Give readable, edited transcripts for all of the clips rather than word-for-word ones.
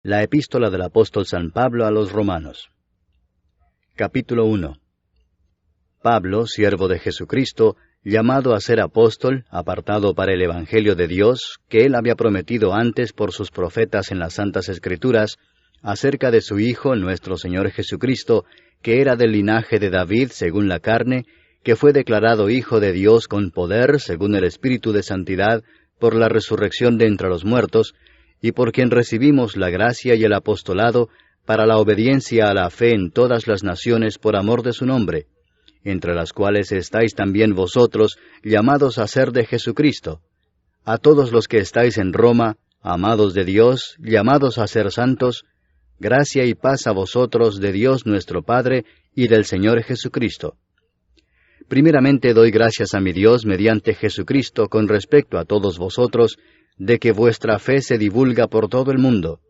La epístola del apóstol San Pablo a los Romanos. Capítulo 1. Pablo, siervo de Jesucristo, llamado a ser apóstol, apartado para el Evangelio de Dios, que él había prometido antes por sus profetas en las Santas Escrituras, acerca de su Hijo, nuestro Señor Jesucristo, que era del linaje de David según la carne, que fue declarado Hijo de Dios con poder según el Espíritu de Santidad, por la resurrección de entre los muertos, y por quien recibimos la gracia y el apostolado para la obediencia a la fe en todas las naciones por amor de su nombre, entre las cuales estáis también vosotros, llamados a ser de Jesucristo. A todos los que estáis en Roma, amados de Dios, llamados a ser santos, gracia y paz a vosotros de Dios nuestro Padre y del Señor Jesucristo. Primeramente doy gracias a mi Dios mediante Jesucristo con respecto a todos vosotros, de que vuestra fe se divulga por todo el mundo.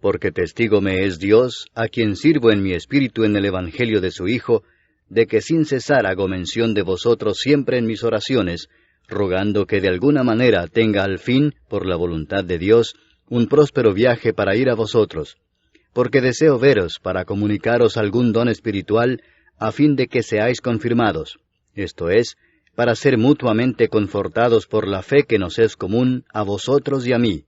Porque testigo me es Dios, a quien sirvo en mi espíritu en el Evangelio de su Hijo, de que sin cesar hago mención de vosotros siempre en mis oraciones, rogando que de alguna manera tenga al fin, por la voluntad de Dios, un próspero viaje para ir a vosotros, porque deseo veros para comunicaros algún don espiritual, a fin de que seáis confirmados, esto es, para ser mutuamente confortados por la fe que nos es común a vosotros y a mí.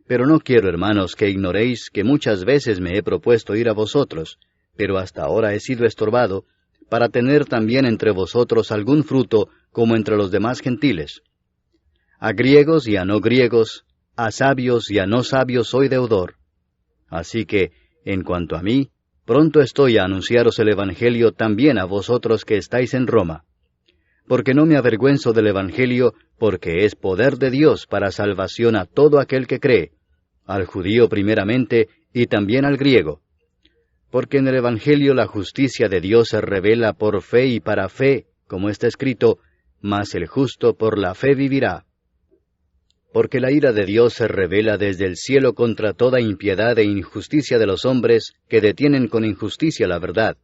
Pero no quiero, hermanos, que ignoréis que muchas veces me he propuesto ir a vosotros, pero hasta ahora he sido estorbado, para tener también entre vosotros algún fruto como entre los demás gentiles. A griegos y a no griegos, a sabios y a no sabios soy deudor. Así que, en cuanto a mí, pronto estoy a anunciaros el Evangelio también a vosotros que estáis en Roma. Porque no me avergüenzo del Evangelio, porque es poder de Dios para salvación a todo aquel que cree, al judío primeramente y también al griego. Porque en el Evangelio la justicia de Dios se revela por fe y para fe, como está escrito, mas el justo por la fe vivirá. Porque la ira de Dios se revela desde el cielo contra toda impiedad e injusticia de los hombres que detienen con injusticia la verdad,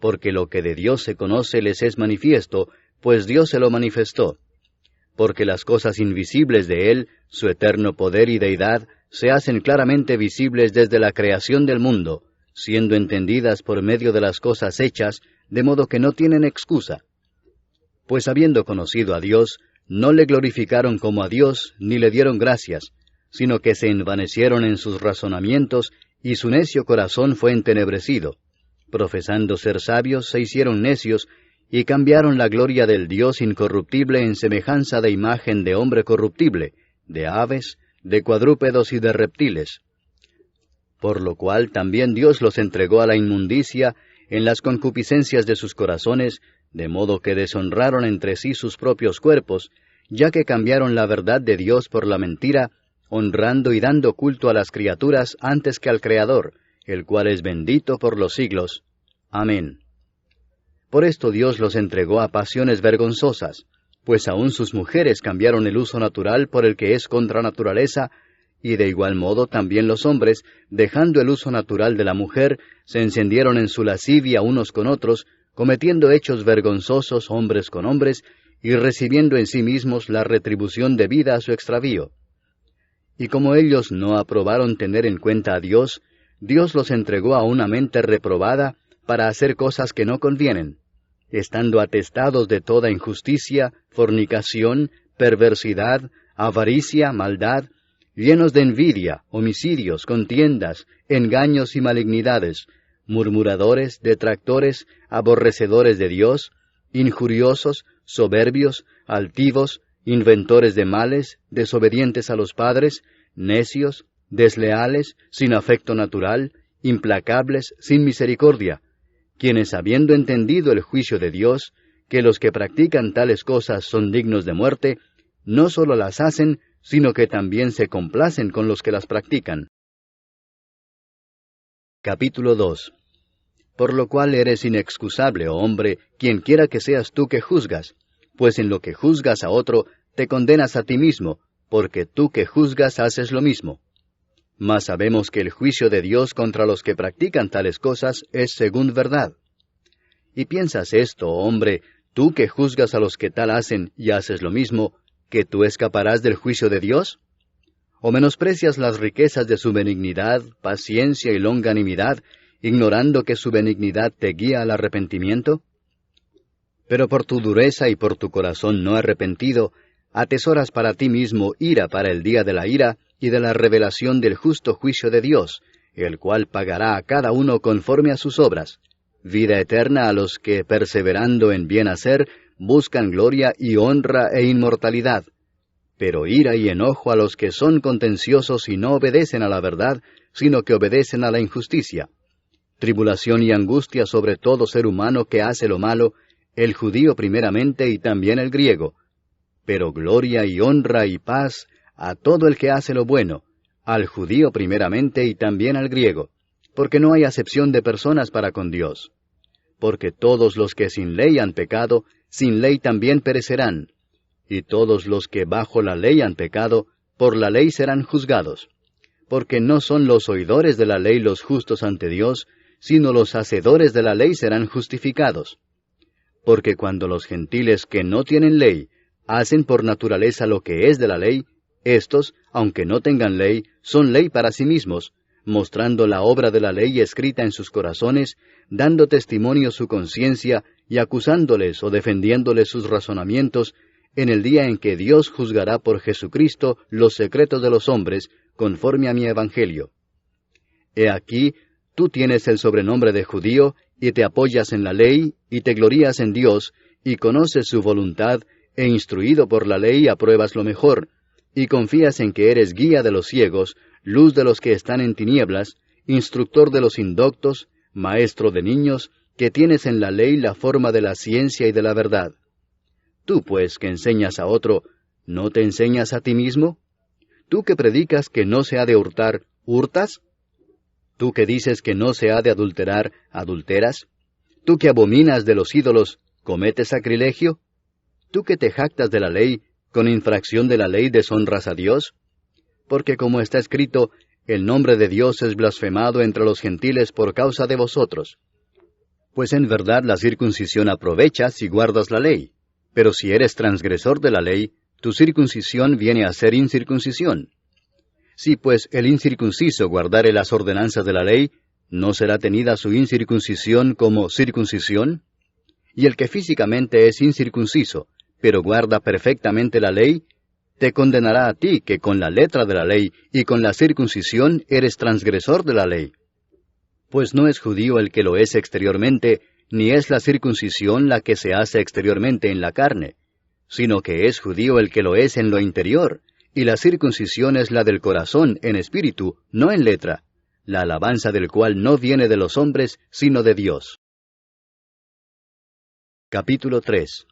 porque lo que de Dios se conoce les es manifiesto, pues Dios se lo manifestó. Porque las cosas invisibles de Él, su eterno poder y deidad, se hacen claramente visibles desde la creación del mundo, siendo entendidas por medio de las cosas hechas, de modo que no tienen excusa. Pues habiendo conocido a Dios, no le glorificaron como a Dios, ni le dieron gracias, sino que se envanecieron en sus razonamientos, y su necio corazón fue entenebrecido. Profesando ser sabios, se hicieron necios, y cambiaron la gloria del Dios incorruptible en semejanza de imagen de hombre corruptible, de aves, de cuadrúpedos y de reptiles. Por lo cual también Dios los entregó a la inmundicia en las concupiscencias de sus corazones, de modo que deshonraron entre sí sus propios cuerpos, ya que cambiaron la verdad de Dios por la mentira, honrando y dando culto a las criaturas antes que al Creador, el cual es bendito por los siglos. Amén. Por esto Dios los entregó a pasiones vergonzosas, pues aun sus mujeres cambiaron el uso natural por el que es contra naturaleza, y de igual modo también los hombres, dejando el uso natural de la mujer, se encendieron en su lascivia unos con otros, cometiendo hechos vergonzosos hombres con hombres, y recibiendo en sí mismos la retribución debida a su extravío. Y como ellos no aprobaron tener en cuenta a Dios, Dios los entregó a una mente reprobada para hacer cosas que no convienen, estando atestados de toda injusticia, fornicación, perversidad, avaricia, maldad, llenos de envidia, homicidios, contiendas, engaños y malignidades, murmuradores, detractores, aborrecedores de Dios, injuriosos, soberbios, altivos, inventores de males, desobedientes a los padres, necios, desleales, sin afecto natural, implacables, sin misericordia, quienes habiendo entendido el juicio de Dios, que los que practican tales cosas son dignos de muerte, no sólo las hacen, sino que también se complacen con los que las practican. Capítulo 2. Por lo cual eres inexcusable, oh hombre, quienquiera que seas tú que juzgas, pues en lo que juzgas a otro, te condenas a ti mismo, porque tú que juzgas haces lo mismo. Mas sabemos que el juicio de Dios contra los que practican tales cosas es según verdad. ¿Y piensas esto, oh hombre, tú que juzgas a los que tal hacen y haces lo mismo, que tú escaparás del juicio de Dios? ¿O menosprecias las riquezas de su benignidad, paciencia y longanimidad, ignorando que su benignidad te guía al arrepentimiento? Pero por tu dureza y por tu corazón no arrepentido, atesoras para ti mismo ira para el día de la ira y de la revelación del justo juicio de Dios, el cual pagará a cada uno conforme a sus obras, vida eterna a los que, perseverando en bien hacer, buscan gloria y honra e inmortalidad, pero ira y enojo a los que son contenciosos y no obedecen a la verdad, sino que obedecen a la injusticia. Tribulación y angustia sobre todo ser humano que hace lo malo, el judío primeramente y también el griego, pero gloria y honra y paz a todo el que hace lo bueno, al judío primeramente y también al griego, porque no hay acepción de personas para con Dios. Porque todos los que sin ley han pecado, sin ley también perecerán, y todos los que bajo la ley han pecado, por la ley serán juzgados. Porque no son los oidores de la ley los justos ante Dios, sino los hacedores de la ley serán justificados. Porque cuando los gentiles que no tienen ley hacen por naturaleza lo que es de la ley, éstos, aunque no tengan ley, son ley para sí mismos, mostrando la obra de la ley escrita en sus corazones, dando testimonio su conciencia y acusándoles o defendiéndoles sus razonamientos, en el día en que Dios juzgará por Jesucristo los secretos de los hombres, conforme a mi evangelio. He aquí, tú tienes el sobrenombre de judío, y te apoyas en la ley, y te glorías en Dios, y conoces su voluntad, e instruido por la ley apruebas lo mejor, y confías en que eres guía de los ciegos, luz de los que están en tinieblas, instructor de los indoctos, maestro de niños, que tienes en la ley la forma de la ciencia y de la verdad. Tú, pues, que enseñas a otro, ¿no te enseñas a ti mismo? ¿Tú que predicas que no se ha de hurtar, hurtas? ¿Tú que dices que no se ha de adulterar, adulteras? ¿Tú que abominas de los ídolos, cometes sacrilegio? ¿Tú que te jactas de la ley, con infracción de la ley deshonras a Dios? Porque como está escrito, el nombre de Dios es blasfemado entre los gentiles por causa de vosotros. Pues en verdad la circuncisión aprovecha si guardas la ley, pero si eres transgresor de la ley, tu circuncisión viene a ser incircuncisión. Si pues el incircunciso guardare las ordenanzas de la ley, ¿no será tenida su incircuncisión como circuncisión? Y el que físicamente es incircunciso, pero guarda perfectamente la ley, te condenará a ti que con la letra de la ley y con la circuncisión eres transgresor de la ley. Pues no es judío el que lo es exteriormente, ni es la circuncisión la que se hace exteriormente en la carne, sino que es judío el que lo es en lo interior, y la circuncisión es la del corazón en espíritu, no en letra, la alabanza del cual no viene de los hombres, sino de Dios. Capítulo 3.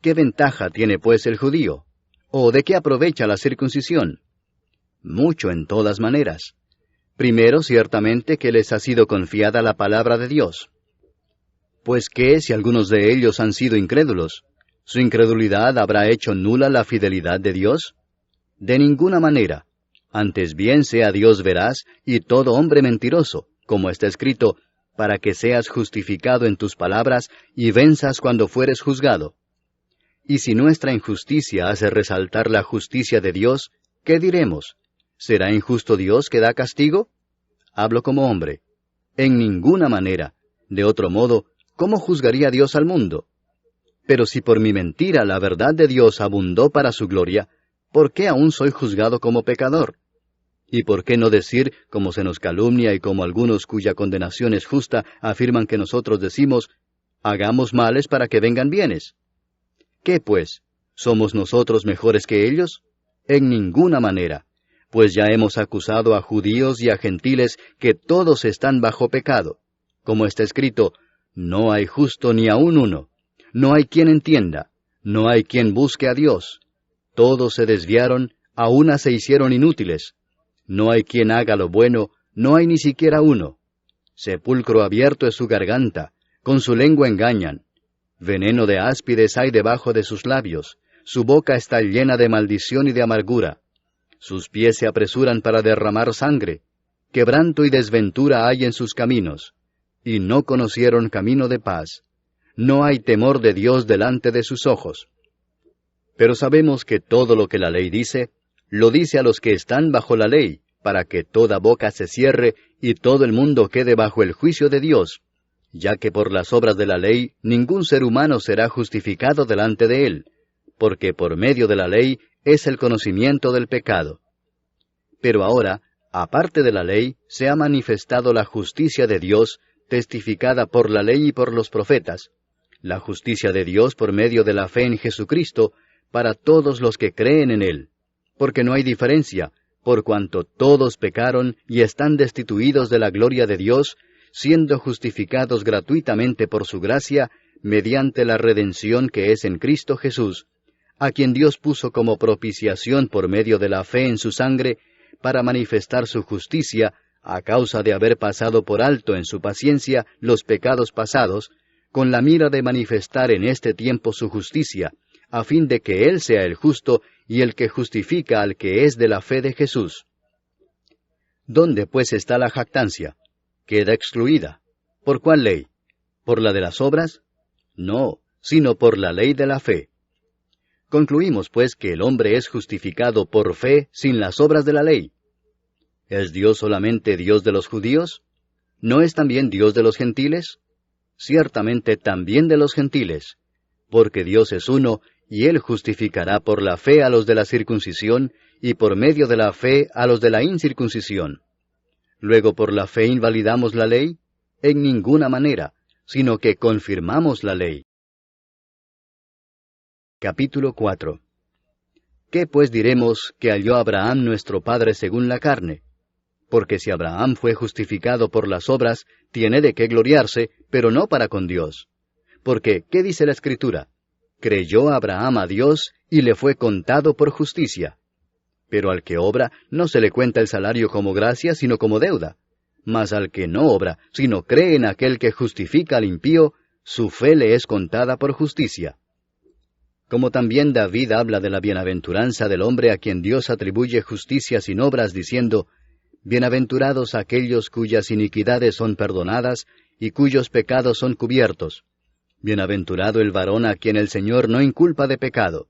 ¿Qué ventaja tiene pues el judío? ¿O de qué aprovecha la circuncisión? Mucho en todas maneras. Primero, ciertamente que les ha sido confiada la palabra de Dios. Pues ¿qué si algunos de ellos han sido incrédulos? ¿Su incredulidad habrá hecho nula la fidelidad de Dios? De ninguna manera. Antes bien sea Dios veraz y todo hombre mentiroso, como está escrito, para que seas justificado en tus palabras y venzas cuando fueres juzgado. Y si nuestra injusticia hace resaltar la justicia de Dios, ¿qué diremos? ¿Será injusto Dios que da castigo? Hablo como hombre. En ninguna manera. De otro modo, ¿cómo juzgaría Dios al mundo? Pero si por mi mentira la verdad de Dios abundó para su gloria, ¿por qué aún soy juzgado como pecador? ¿Y por qué no decir, como se nos calumnia y como algunos cuya condenación es justa afirman que nosotros decimos, hagamos males para que vengan bienes? ¿Qué pues? ¿Somos nosotros mejores que ellos? En ninguna manera, pues ya hemos acusado a judíos y a gentiles que todos están bajo pecado. Como está escrito, no hay justo ni aun uno, no hay quien entienda, no hay quien busque a Dios. Todos se desviaron, a una se hicieron inútiles. No hay quien haga lo bueno, no hay ni siquiera uno. Sepulcro abierto es su garganta, con su lengua engañan. Veneno de áspides hay debajo de sus labios, su boca está llena de maldición y de amargura. Sus pies se apresuran para derramar sangre, quebranto y desventura hay en sus caminos, y no conocieron camino de paz. No hay temor de Dios delante de sus ojos. Pero sabemos que todo lo que la ley dice, lo dice a los que están bajo la ley, para que toda boca se cierre y todo el mundo quede bajo el juicio de Dios, ya que por las obras de la ley ningún ser humano será justificado delante de él, porque por medio de la ley es el conocimiento del pecado. Pero ahora, aparte de la ley, se ha manifestado la justicia de Dios, testificada por la ley y por los profetas, la justicia de Dios por medio de la fe en Jesucristo, para todos los que creen en Él, porque no hay diferencia, por cuanto todos pecaron y están destituidos de la gloria de Dios, siendo justificados gratuitamente por su gracia, mediante la redención que es en Cristo Jesús, a quien Dios puso como propiciación por medio de la fe en su sangre, para manifestar su justicia, a causa de haber pasado por alto en su paciencia los pecados pasados, con la mira de manifestar en este tiempo su justicia, a fin de que Él sea el justo y el que justifica al que es de la fe de Jesús. ¿Dónde pues está la jactancia? Queda excluida. ¿Por cuál ley? ¿Por la de las obras? No, sino por la ley de la fe. Concluimos pues que el hombre es justificado por fe sin las obras de la ley. ¿Es Dios solamente Dios de los judíos? ¿No es también Dios de los gentiles? Ciertamente también de los gentiles, porque Dios es uno, y Él justificará por la fe a los de la circuncisión, y por medio de la fe a los de la incircuncisión. Luego, ¿por la fe invalidamos la ley? En ninguna manera, sino que confirmamos la ley. Capítulo 4. ¿Qué pues diremos que halló Abraham nuestro padre según la carne? Porque si Abraham fue justificado por las obras, tiene de qué gloriarse, pero no para con Dios. Porque, ¿qué dice la Escritura? Creyó Abraham a Dios, y le fue contado por justicia. Pero al que obra, no se le cuenta el salario como gracia, sino como deuda. Mas al que no obra, sino cree en aquel que justifica al impío, su fe le es contada por justicia. Como también David habla de la bienaventuranza del hombre a quien Dios atribuye justicia sin obras, diciendo, Bienaventurados aquellos cuyas iniquidades son perdonadas, y cuyos pecados son cubiertos. Bienaventurado el varón a quien el Señor no inculpa de pecado.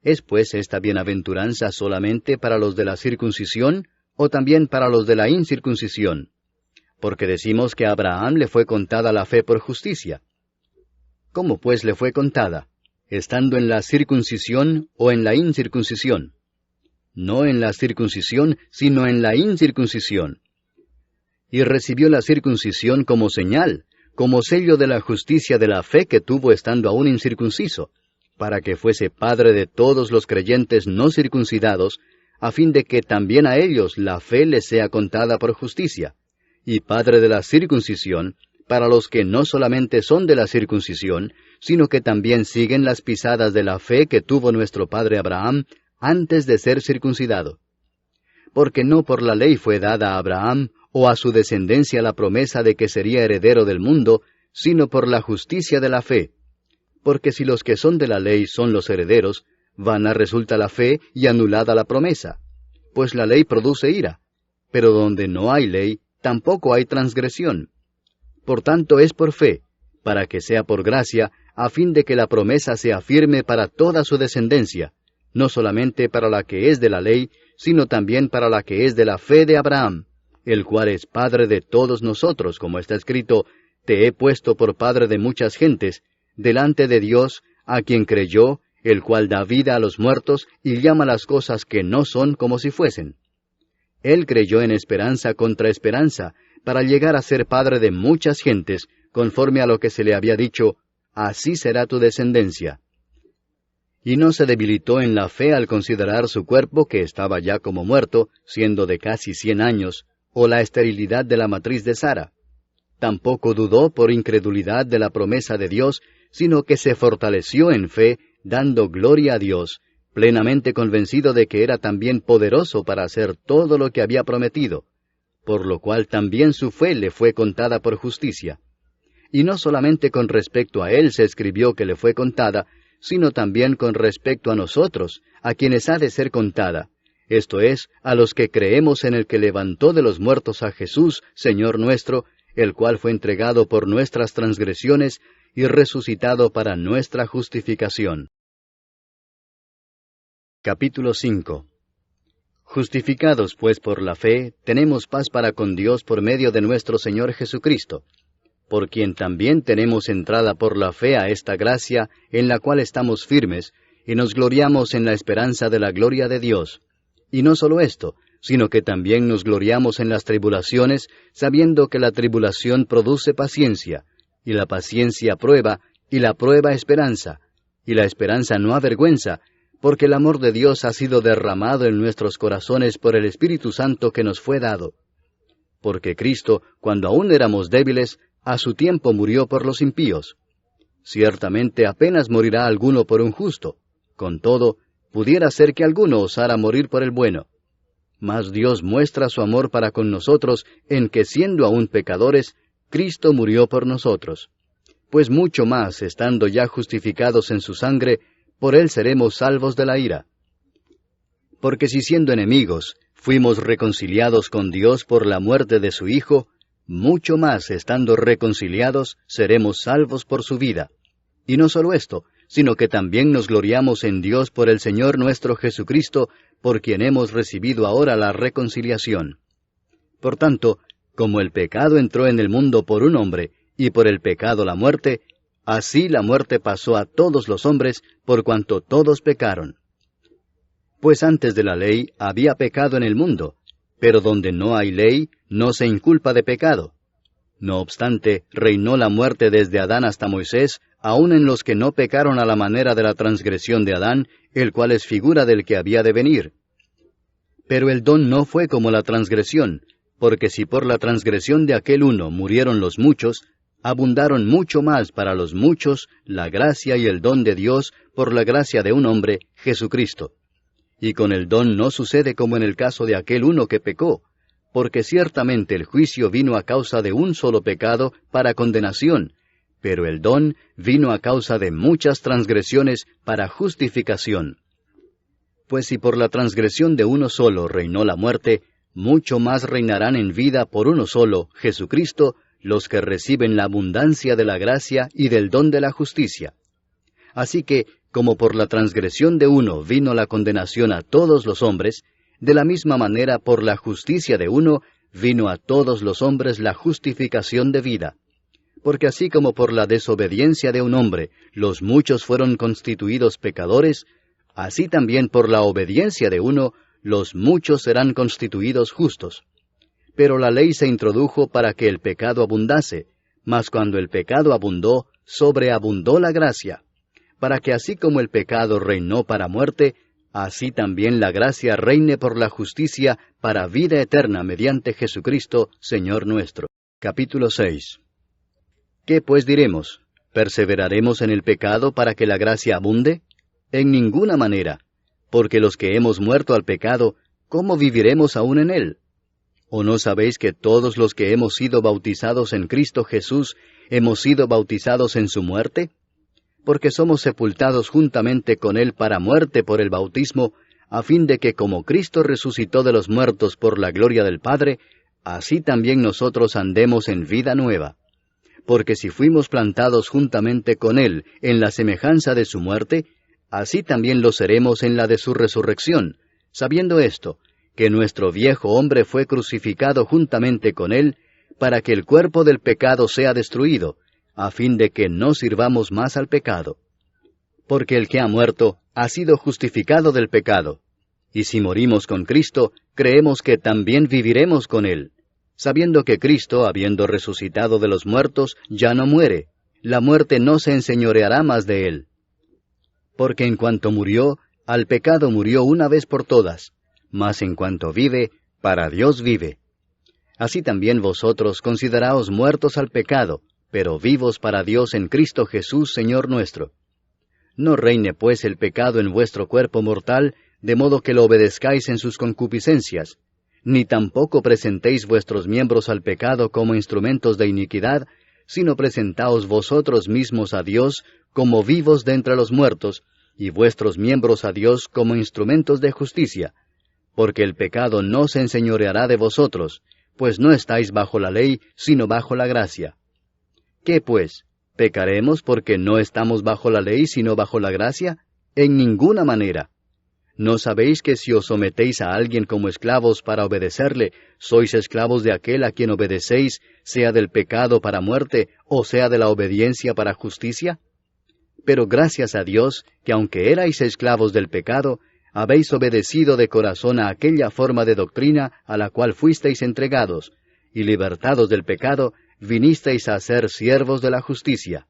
¿Es pues esta bienaventuranza solamente para los de la circuncisión, o también para los de la incircuncisión? Porque decimos que a Abraham le fue contada la fe por justicia. ¿Cómo pues le fue contada? ¿Estando en la circuncisión o en la incircuncisión? No en la circuncisión, sino en la incircuncisión. Y recibió la circuncisión como señal, como sello de la justicia de la fe que tuvo estando aún incircunciso, para que fuese padre de todos los creyentes no circuncidados, a fin de que también a ellos la fe les sea contada por justicia, y padre de la circuncisión, para los que no solamente son de la circuncisión, sino que también siguen las pisadas de la fe que tuvo nuestro padre Abraham antes de ser circuncidado. Porque no por la ley fue dada a Abraham o a su descendencia la promesa de que sería heredero del mundo, sino por la justicia de la fe. Porque si los que son de la ley son los herederos, vana resulta la fe y anulada la promesa. Pues la ley produce ira, pero donde no hay ley, tampoco hay transgresión. Por tanto es por fe, para que sea por gracia, a fin de que la promesa sea firme para toda su descendencia, no solamente para la que es de la ley, sino también para la que es de la fe de Abraham, el cual es padre de todos nosotros, como está escrito, Te he puesto por padre de muchas gentes, delante de Dios, a quien creyó, el cual da vida a los muertos y llama las cosas que no son como si fuesen. Él creyó en esperanza contra esperanza, para llegar a ser padre de muchas gentes, conforme a lo que se le había dicho, así será tu descendencia. Y no se debilitó en la fe al considerar su cuerpo que estaba ya como muerto, siendo de casi 100 años, o la esterilidad de la matriz de Sara. Tampoco dudó por incredulidad de la promesa de Dios, sino que se fortaleció en fe, dando gloria a Dios, plenamente convencido de que era también poderoso para hacer todo lo que había prometido, por lo cual también su fe le fue contada por justicia. Y no solamente con respecto a él se escribió que le fue contada, sino también con respecto a nosotros, a quienes ha de ser contada, esto es, a los que creemos en el que levantó de los muertos a Jesús, Señor nuestro, el cual fue entregado por nuestras transgresiones y resucitado para nuestra justificación. Capítulo 5. Justificados pues por la fe, tenemos paz para con Dios por medio de nuestro Señor Jesucristo, por quien también tenemos entrada por la fe a esta gracia en la cual estamos firmes, y nos gloriamos en la esperanza de la gloria de Dios. Y no solo esto, sino que también nos gloriamos en las tribulaciones, sabiendo que la tribulación produce paciencia, y la paciencia prueba, y la prueba esperanza, y la esperanza no avergüenza, porque el amor de Dios ha sido derramado en nuestros corazones por el Espíritu Santo que nos fue dado. Porque Cristo, cuando aún éramos débiles, a su tiempo murió por los impíos. Ciertamente apenas morirá alguno por un justo, con todo, pudiera ser que alguno osara morir por el bueno. Mas Dios muestra su amor para con nosotros en que siendo aún pecadores, Cristo murió por nosotros. Pues mucho más, estando ya justificados en su sangre, por él seremos salvos de la ira. Porque si siendo enemigos, fuimos reconciliados con Dios por la muerte de su Hijo, mucho más, estando reconciliados, seremos salvos por su vida. Y no solo esto, sino que también nos gloriamos en Dios por el Señor nuestro Jesucristo, por quien hemos recibido ahora la reconciliación. Por tanto, como el pecado entró en el mundo por un hombre, y por el pecado la muerte, así la muerte pasó a todos los hombres, por cuanto todos pecaron. Pues antes de la ley había pecado en el mundo, pero donde no hay ley, no se inculpa de pecado. No obstante, reinó la muerte desde Adán hasta Moisés, aun en los que no pecaron a la manera de la transgresión de Adán, el cual es figura del que había de venir. Pero el don no fue como la transgresión, porque si por la transgresión de aquel uno murieron los muchos, abundaron mucho más para los muchos la gracia y el don de Dios por la gracia de un hombre, Jesucristo. Y con el don no sucede como en el caso de aquel uno que pecó, porque ciertamente el juicio vino a causa de un solo pecado para condenación, pero el don vino a causa de muchas transgresiones para justificación. Pues si por la transgresión de uno solo reinó la muerte, mucho más reinarán en vida por uno solo, Jesucristo, los que reciben la abundancia de la gracia y del don de la justicia. Así que, como por la transgresión de uno vino la condenación a todos los hombres, de la misma manera por la justicia de uno vino a todos los hombres la justificación de vida. Porque así como por la desobediencia de un hombre los muchos fueron constituidos pecadores, así también por la obediencia de uno los muchos serán constituidos justos. Pero la ley se introdujo para que el pecado abundase, mas cuando el pecado abundó, sobreabundó la gracia, para que así como el pecado reinó para muerte, así también la gracia reine por la justicia para vida eterna mediante Jesucristo, Señor nuestro. Capítulo 6. ¿Qué pues diremos? ¿Perseveraremos en el pecado para que la gracia abunde? En ninguna manera, porque los que hemos muerto al pecado, ¿cómo viviremos aún en él? ¿O no sabéis que todos los que hemos sido bautizados en Cristo Jesús, hemos sido bautizados en su muerte? Porque somos sepultados juntamente con él para muerte por el bautismo, a fin de que como Cristo resucitó de los muertos por la gloria del Padre, así también nosotros andemos en vida nueva. Porque si fuimos plantados juntamente con él en la semejanza de su muerte, así también lo seremos en la de su resurrección, sabiendo esto, que nuestro viejo hombre fue crucificado juntamente con él, para que el cuerpo del pecado sea destruido, a fin de que no sirvamos más al pecado. Porque el que ha muerto ha sido justificado del pecado, y si morimos con Cristo, creemos que también viviremos con él, sabiendo que Cristo, habiendo resucitado de los muertos, ya no muere, la muerte no se enseñoreará más de él. Porque en cuanto murió, al pecado murió una vez por todas, mas en cuanto vive, para Dios vive. Así también vosotros consideraos muertos al pecado, pero vivos para Dios en Cristo Jesús, Señor nuestro. No reine pues el pecado en vuestro cuerpo mortal, de modo que lo obedezcáis en sus concupiscencias, ni tampoco presentéis vuestros miembros al pecado como instrumentos de iniquidad, sino presentaos vosotros mismos a Dios como vivos de entre los muertos, y vuestros miembros a Dios como instrumentos de justicia, porque el pecado no se enseñoreará de vosotros, pues no estáis bajo la ley, sino bajo la gracia. ¿Qué pues? ¿Pecaremos porque no estamos bajo la ley, sino bajo la gracia? En ninguna manera. ¿No sabéis que si os sometéis a alguien como esclavos para obedecerle, sois esclavos de aquel a quien obedecéis, sea del pecado para muerte, o sea de la obediencia para justicia? Pero gracias a Dios, que aunque erais esclavos del pecado, habéis obedecido de corazón a aquella forma de doctrina a la cual fuisteis entregados, y libertados del pecado, vinisteis a ser siervos de la justicia.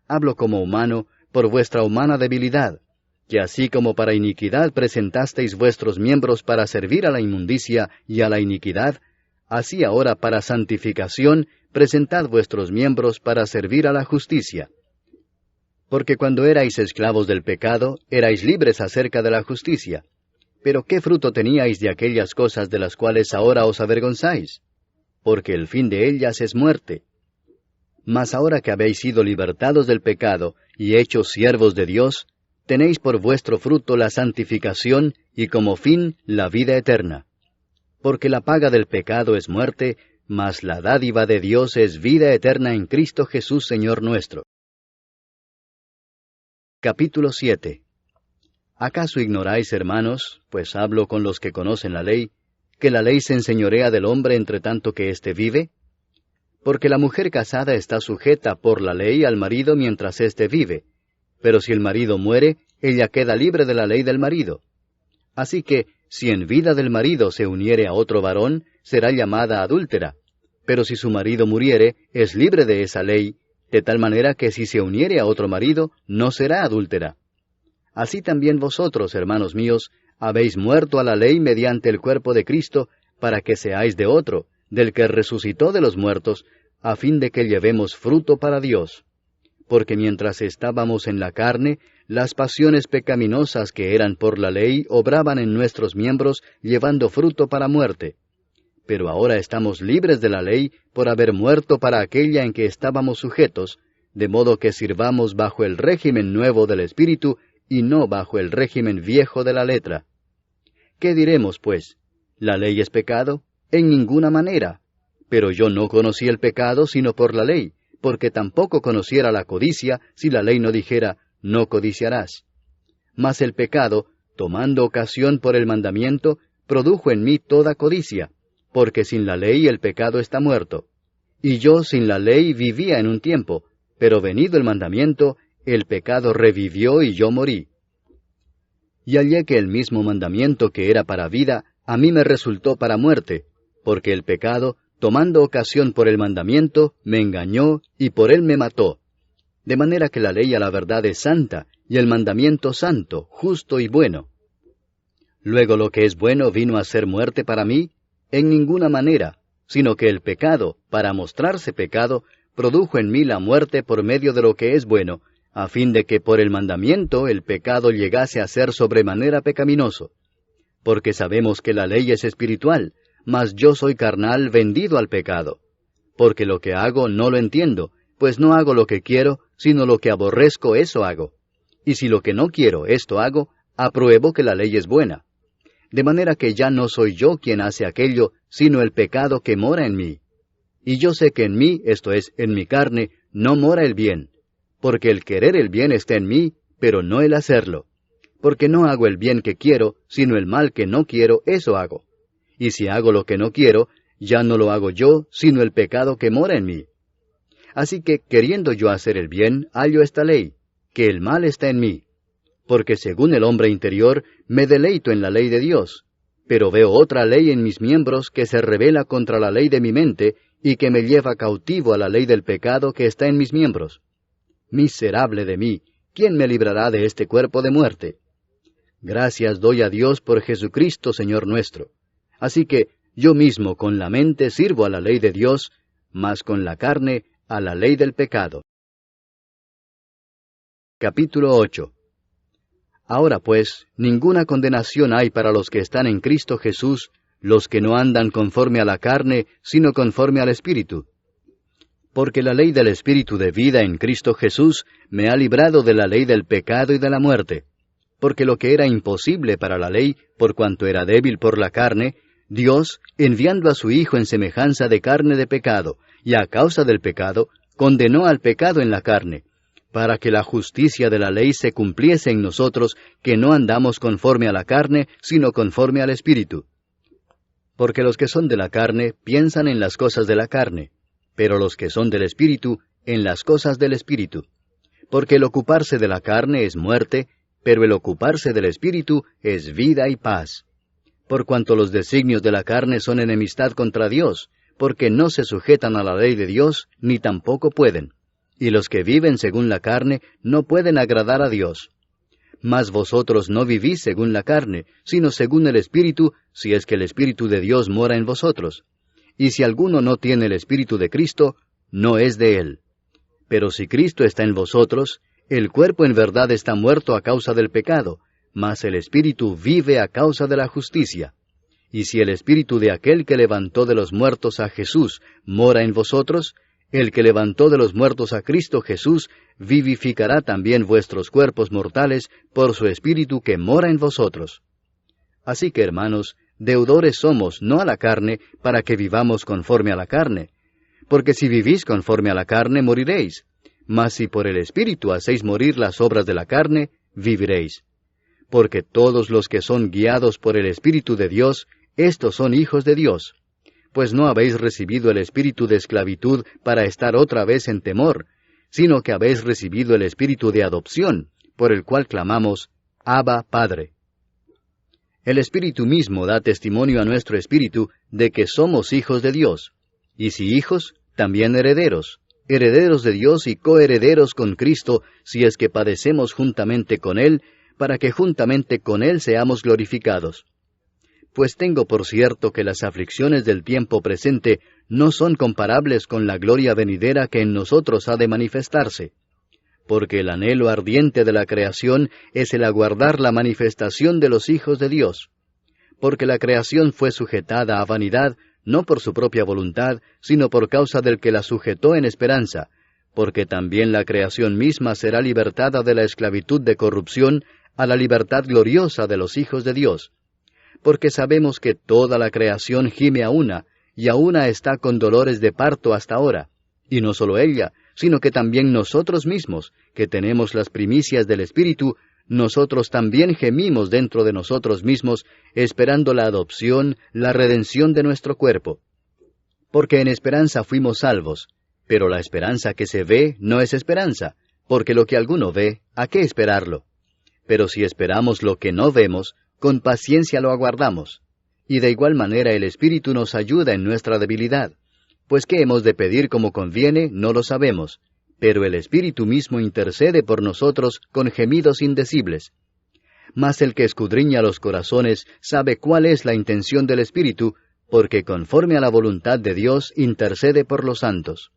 Hablo como humano, por vuestra humana debilidad, que así como para iniquidad presentasteis vuestros miembros para servir a la inmundicia y a la iniquidad, así ahora para santificación presentad vuestros miembros para servir a la justicia. Porque cuando erais esclavos del pecado, erais libres acerca de la justicia. Pero ¿qué fruto teníais de aquellas cosas de las cuales ahora os avergonzáis? Porque el fin de ellas es muerte. Mas ahora que habéis sido libertados del pecado y hechos siervos de Dios, tenéis por vuestro fruto la santificación y como fin la vida eterna. Porque la paga del pecado es muerte, mas la dádiva de Dios es vida eterna en Cristo Jesús Señor nuestro. Capítulo 7. ¿Acaso ignoráis, hermanos, pues hablo con los que conocen la ley, que la ley se enseñorea del hombre entre tanto que éste vive? Porque la mujer casada está sujeta por la ley al marido mientras éste vive, pero si el marido muere, ella queda libre de la ley del marido. Así que, si en vida del marido se uniere a otro varón, será llamada adúltera, pero si su marido muriere, es libre de esa ley, de tal manera que si se uniere a otro marido, no será adúltera. Así también vosotros, hermanos míos, habéis muerto a la ley mediante el cuerpo de Cristo, para que seáis de otro, del que resucitó de los muertos, a fin de que llevemos fruto para Dios. Porque mientras estábamos en la carne, las pasiones pecaminosas que eran por la ley obraban en nuestros miembros, llevando fruto para muerte. Pero ahora estamos libres de la ley por haber muerto para aquella en que estábamos sujetos, de modo que sirvamos bajo el régimen nuevo del Espíritu y no bajo el régimen viejo de la letra. ¿Qué diremos, pues? ¿La ley es pecado? En ninguna manera. Pero yo no conocí el pecado sino por la ley, porque tampoco conociera la codicia si la ley no dijera, no codiciarás. Mas el pecado, tomando ocasión por el mandamiento, produjo en mí toda codicia, porque sin la ley el pecado está muerto. Y yo sin la ley vivía en un tiempo, pero venido el mandamiento, el pecado revivió y yo morí. Y hallé que el mismo mandamiento que era para vida, a mí me resultó para muerte, porque el pecado, tomando ocasión por el mandamiento, me engañó y por él me mató. De manera que la ley a la verdad es santa, y el mandamiento santo, justo y bueno. Luego lo que es bueno vino a ser muerte para mí, en ninguna manera, sino que el pecado, para mostrarse pecado, produjo en mí la muerte por medio de lo que es bueno, a fin de que por el mandamiento el pecado llegase a ser sobremanera pecaminoso. Porque sabemos que la ley es espiritual, mas yo soy carnal vendido al pecado. Porque lo que hago no lo entiendo, pues no hago lo que quiero, sino lo que aborrezco eso hago. Y si lo que no quiero esto hago, apruebo que la ley es buena. De manera que ya no soy yo quien hace aquello, sino el pecado que mora en mí. Y yo sé que en mí, esto es, en mi carne, no mora el bien. Porque el querer el bien está en mí, pero no el hacerlo. Porque no hago el bien que quiero, sino el mal que no quiero, eso hago. Y si hago lo que no quiero, ya no lo hago yo, sino el pecado que mora en mí. Así que, queriendo yo hacer el bien, hallo esta ley, que el mal está en mí. Porque según el hombre interior, me deleito en la ley de Dios, pero veo otra ley en mis miembros que se rebela contra la ley de mi mente, y que me lleva cautivo a la ley del pecado que está en mis miembros. Miserable de mí, ¿quién me librará de este cuerpo de muerte? Gracias doy a Dios por Jesucristo, Señor nuestro. Así que yo mismo con la mente sirvo a la ley de Dios, mas con la carne a la ley del pecado. Capítulo 8. Ahora pues, ninguna condenación hay para los que están en Cristo Jesús, los que no andan conforme a la carne, sino conforme al Espíritu. Porque la ley del Espíritu de vida en Cristo Jesús me ha librado de la ley del pecado y de la muerte. Porque lo que era imposible para la ley, por cuanto era débil por la carne, Dios, enviando a su Hijo en semejanza de carne de pecado, y a causa del pecado, condenó al pecado en la carne, para que la justicia de la ley se cumpliese en nosotros, que no andamos conforme a la carne, sino conforme al Espíritu. Porque los que son de la carne piensan en las cosas de la carne, pero los que son del Espíritu, en las cosas del Espíritu. Porque el ocuparse de la carne es muerte, pero el ocuparse del Espíritu es vida y paz. Por cuanto los designios de la carne son enemistad contra Dios, porque no se sujetan a la ley de Dios, ni tampoco pueden. Y los que viven según la carne no pueden agradar a Dios. Mas vosotros no vivís según la carne, sino según el Espíritu, si es que el Espíritu de Dios mora en vosotros. Y si alguno no tiene el Espíritu de Cristo, no es de él. Pero si Cristo está en vosotros, el cuerpo en verdad está muerto a causa del pecado, mas el Espíritu vive a causa de la justicia. Y si el Espíritu de aquel que levantó de los muertos a Jesús mora en vosotros, el que levantó de los muertos a Cristo Jesús vivificará también vuestros cuerpos mortales por su Espíritu que mora en vosotros. Así que, hermanos, deudores somos, no a la carne, para que vivamos conforme a la carne. Porque si vivís conforme a la carne, moriréis. Mas si por el Espíritu hacéis morir las obras de la carne, viviréis. Porque todos los que son guiados por el Espíritu de Dios, estos son hijos de Dios. Pues no habéis recibido el espíritu de esclavitud para estar otra vez en temor, sino que habéis recibido el espíritu de adopción, por el cual clamamos, Abba, Padre. El Espíritu mismo da testimonio a nuestro espíritu de que somos hijos de Dios, y si hijos, también herederos, herederos de Dios y coherederos con Cristo, si es que padecemos juntamente con Él, para que juntamente con Él seamos glorificados. Pues tengo por cierto que las aflicciones del tiempo presente no son comparables con la gloria venidera que en nosotros ha de manifestarse. Porque el anhelo ardiente de la creación es el aguardar la manifestación de los hijos de Dios. Porque la creación fue sujetada a vanidad, no por su propia voluntad, sino por causa del que la sujetó en esperanza, porque también la creación misma será libertada de la esclavitud de corrupción a la libertad gloriosa de los hijos de Dios. Porque sabemos que toda la creación gime a una, y a una está con dolores de parto hasta ahora. Y no solo ella, sino que también nosotros mismos, que tenemos las primicias del Espíritu, nosotros también gemimos dentro de nosotros mismos, esperando la adopción, la redención de nuestro cuerpo. Porque en esperanza fuimos salvos, pero la esperanza que se ve no es esperanza, porque lo que alguno ve, ¿a qué esperarlo? Pero si esperamos lo que no vemos, con paciencia lo aguardamos. Y de igual manera el Espíritu nos ayuda en nuestra debilidad. Pues qué hemos de pedir como conviene, no lo sabemos. Pero el Espíritu mismo intercede por nosotros con gemidos indecibles. Mas el que escudriña los corazones sabe cuál es la intención del Espíritu, porque conforme a la voluntad de Dios intercede por los santos.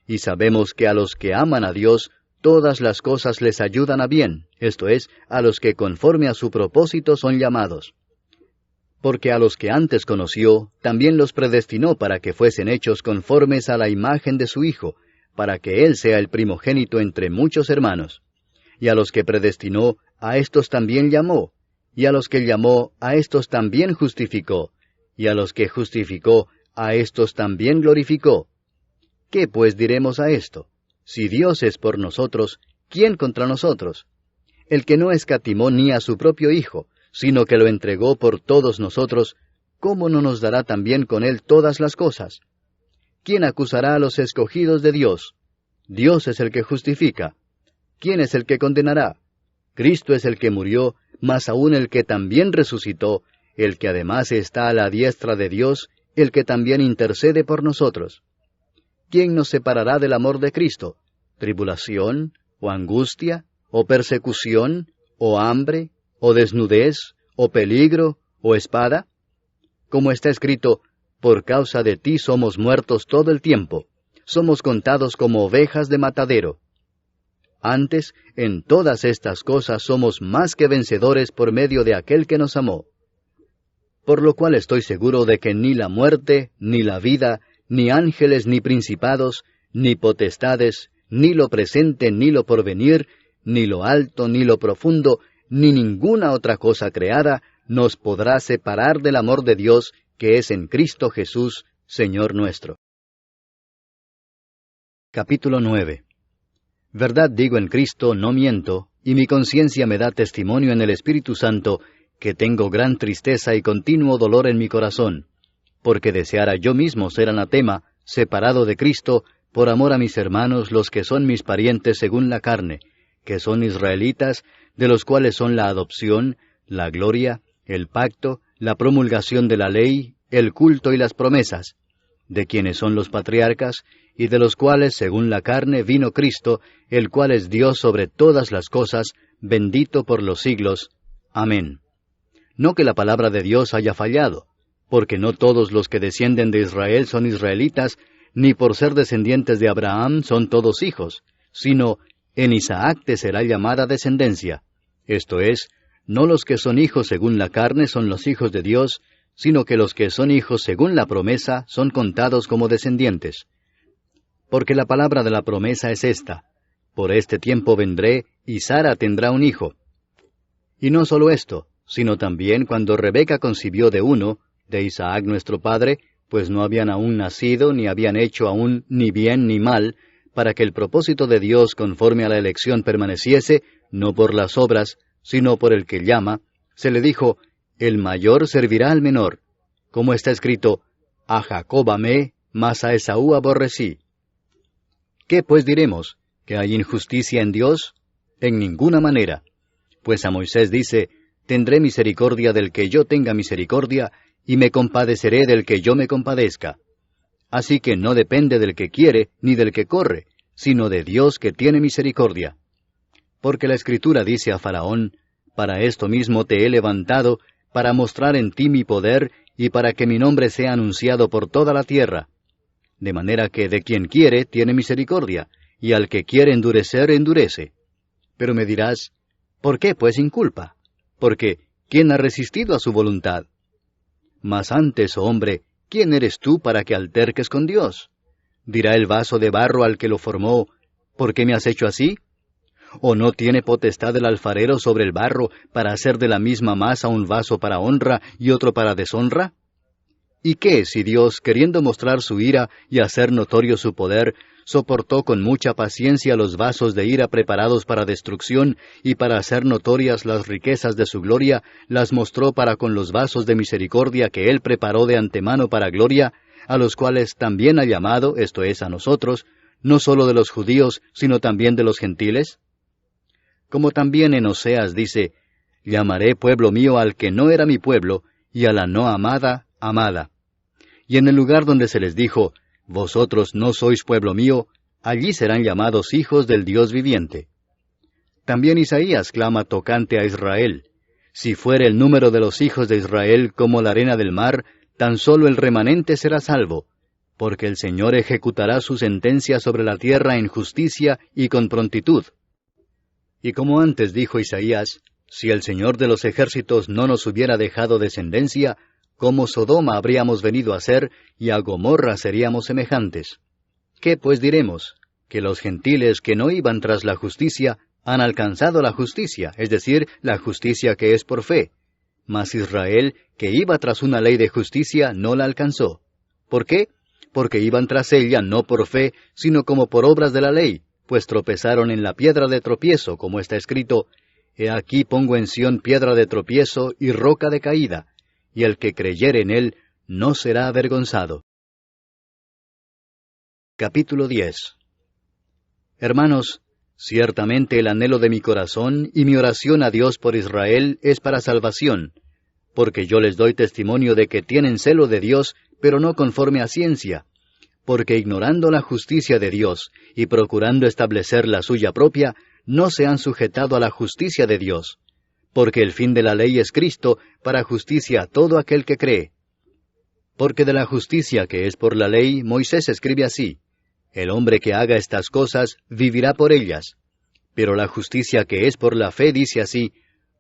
Y sabemos que a los que aman a Dios, todas las cosas les ayudan a bien, esto es, a los que conforme a su propósito son llamados. Porque a los que antes conoció, también los predestinó para que fuesen hechos conformes a la imagen de su Hijo, para que Él sea el primogénito entre muchos hermanos. Y a los que predestinó, a éstos también llamó, y a los que llamó, a éstos también justificó, y a los que justificó, a éstos también glorificó. ¿Qué pues diremos a esto? Si Dios es por nosotros, ¿quién contra nosotros? El que no escatimó ni a su propio Hijo, sino que lo entregó por todos nosotros, ¿cómo no nos dará también con Él todas las cosas? ¿Quién acusará a los escogidos de Dios? Dios es el que justifica. ¿Quién es el que condenará? Cristo es el que murió, mas aún el que también resucitó, el que además está a la diestra de Dios, el que también intercede por nosotros. ¿Quién nos separará del amor de Cristo? ¿Tribulación, o angustia, o persecución, o hambre, o desnudez, o peligro, o espada? Como está escrito, por causa de ti somos muertos todo el tiempo, somos contados como ovejas de matadero. Antes, en todas estas cosas somos más que vencedores por medio de aquel que nos amó. Por lo cual estoy seguro de que ni la muerte, ni la vida, ni ángeles, ni principados, ni potestades, ni lo presente, ni lo porvenir, ni lo alto, ni lo profundo, ni ninguna otra cosa creada, nos podrá separar del amor de Dios, que es en Cristo Jesús, Señor nuestro. Capítulo 9. Verdad digo en Cristo, no miento, y mi conciencia me da testimonio en el Espíritu Santo, que tengo gran tristeza y continuo dolor en mi corazón, porque deseara yo mismo ser anatema, separado de Cristo, por amor a mis hermanos, los que son mis parientes según la carne, que son israelitas, de los cuales son la adopción, la gloria, el pacto, la promulgación de la ley, el culto y las promesas, de quienes son los patriarcas, y de los cuales, según la carne, vino Cristo, el cual es Dios sobre todas las cosas, bendito por los siglos. Amén. No que la palabra de Dios haya fallado, porque no todos los que descienden de Israel son israelitas, ni por ser descendientes de Abraham son todos hijos, sino en Isaac te será llamada descendencia. Esto es, no los que son hijos según la carne son los hijos de Dios, sino que los que son hijos según la promesa son contados como descendientes. Porque la palabra de la promesa es esta: por este tiempo vendré, y Sara tendrá un hijo. Y no solo esto, sino también cuando Rebeca concibió de uno, de Isaac nuestro padre, pues no habían aún nacido, ni habían hecho aún ni bien ni mal, para que el propósito de Dios conforme a la elección permaneciese, no por las obras, sino por el que llama, se le dijo: el mayor servirá al menor, como está escrito: a Jacob amé, mas a Esaú aborrecí. ¿Qué pues diremos? ¿Que hay injusticia en Dios? En ninguna manera. Pues a Moisés dice: tendré misericordia del que yo tenga misericordia, y me compadeceré del que yo me compadezca. Así que no depende del que quiere, ni del que corre, sino de Dios que tiene misericordia. Porque la Escritura dice a Faraón: para esto mismo te he levantado, para mostrar en ti mi poder, y para que mi nombre sea anunciado por toda la tierra. De manera que de quien quiere tiene misericordia, y al que quiere endurecer, endurece. Pero me dirás: ¿por qué pues inculpa? Porque ¿quién ha resistido a su voluntad? Mas antes, oh hombre, ¿quién eres tú para que alterques con Dios? ¿Dirá el vaso de barro al que lo formó: ¿por qué me has hecho así? ¿O no tiene potestad el alfarero sobre el barro para hacer de la misma masa un vaso para honra y otro para deshonra? ¿Y qué si Dios, queriendo mostrar su ira y hacer notorio su poder, soportó con mucha paciencia los vasos de ira preparados para destrucción, y para hacer notorias las riquezas de su gloria, las mostró para con los vasos de misericordia que Él preparó de antemano para gloria, a los cuales también ha llamado, esto es, a nosotros, no sólo de los judíos, sino también de los gentiles? Como también en Oseas dice: llamaré pueblo mío al que no era mi pueblo, y a la no amada, amada. Y en el lugar donde se les dijo: vosotros no sois pueblo mío, allí serán llamados hijos del Dios viviente. También Isaías clama tocante a Israel: si fuere el número de los hijos de Israel como la arena del mar, tan solo el remanente será salvo, porque el Señor ejecutará su sentencia sobre la tierra en justicia y con prontitud. Y como antes dijo Isaías: si el Señor de los ejércitos no nos hubiera dejado descendencia, como Sodoma habríamos venido a ser, y a Gomorra seríamos semejantes. ¿Qué pues diremos? Que los gentiles que no iban tras la justicia han alcanzado la justicia, es decir, la justicia que es por fe. Mas Israel, que iba tras una ley de justicia, no la alcanzó. ¿Por qué? Porque iban tras ella no por fe, sino como por obras de la ley, pues tropezaron en la piedra de tropiezo, como está escrito: he aquí pongo en Sión piedra de tropiezo y roca de caída, y el que creyere en él no será avergonzado. Capítulo 10. Hermanos, ciertamente el anhelo de mi corazón y mi oración a Dios por Israel es para salvación, porque yo les doy testimonio de que tienen celo de Dios, pero no conforme a ciencia, porque ignorando la justicia de Dios y procurando establecer la suya propia, no se han sujetado a la justicia de Dios, porque el fin de la ley es Cristo, para justicia a todo aquel que cree. Porque de la justicia que es por la ley, Moisés escribe así: el hombre que haga estas cosas vivirá por ellas. Pero la justicia que es por la fe dice así: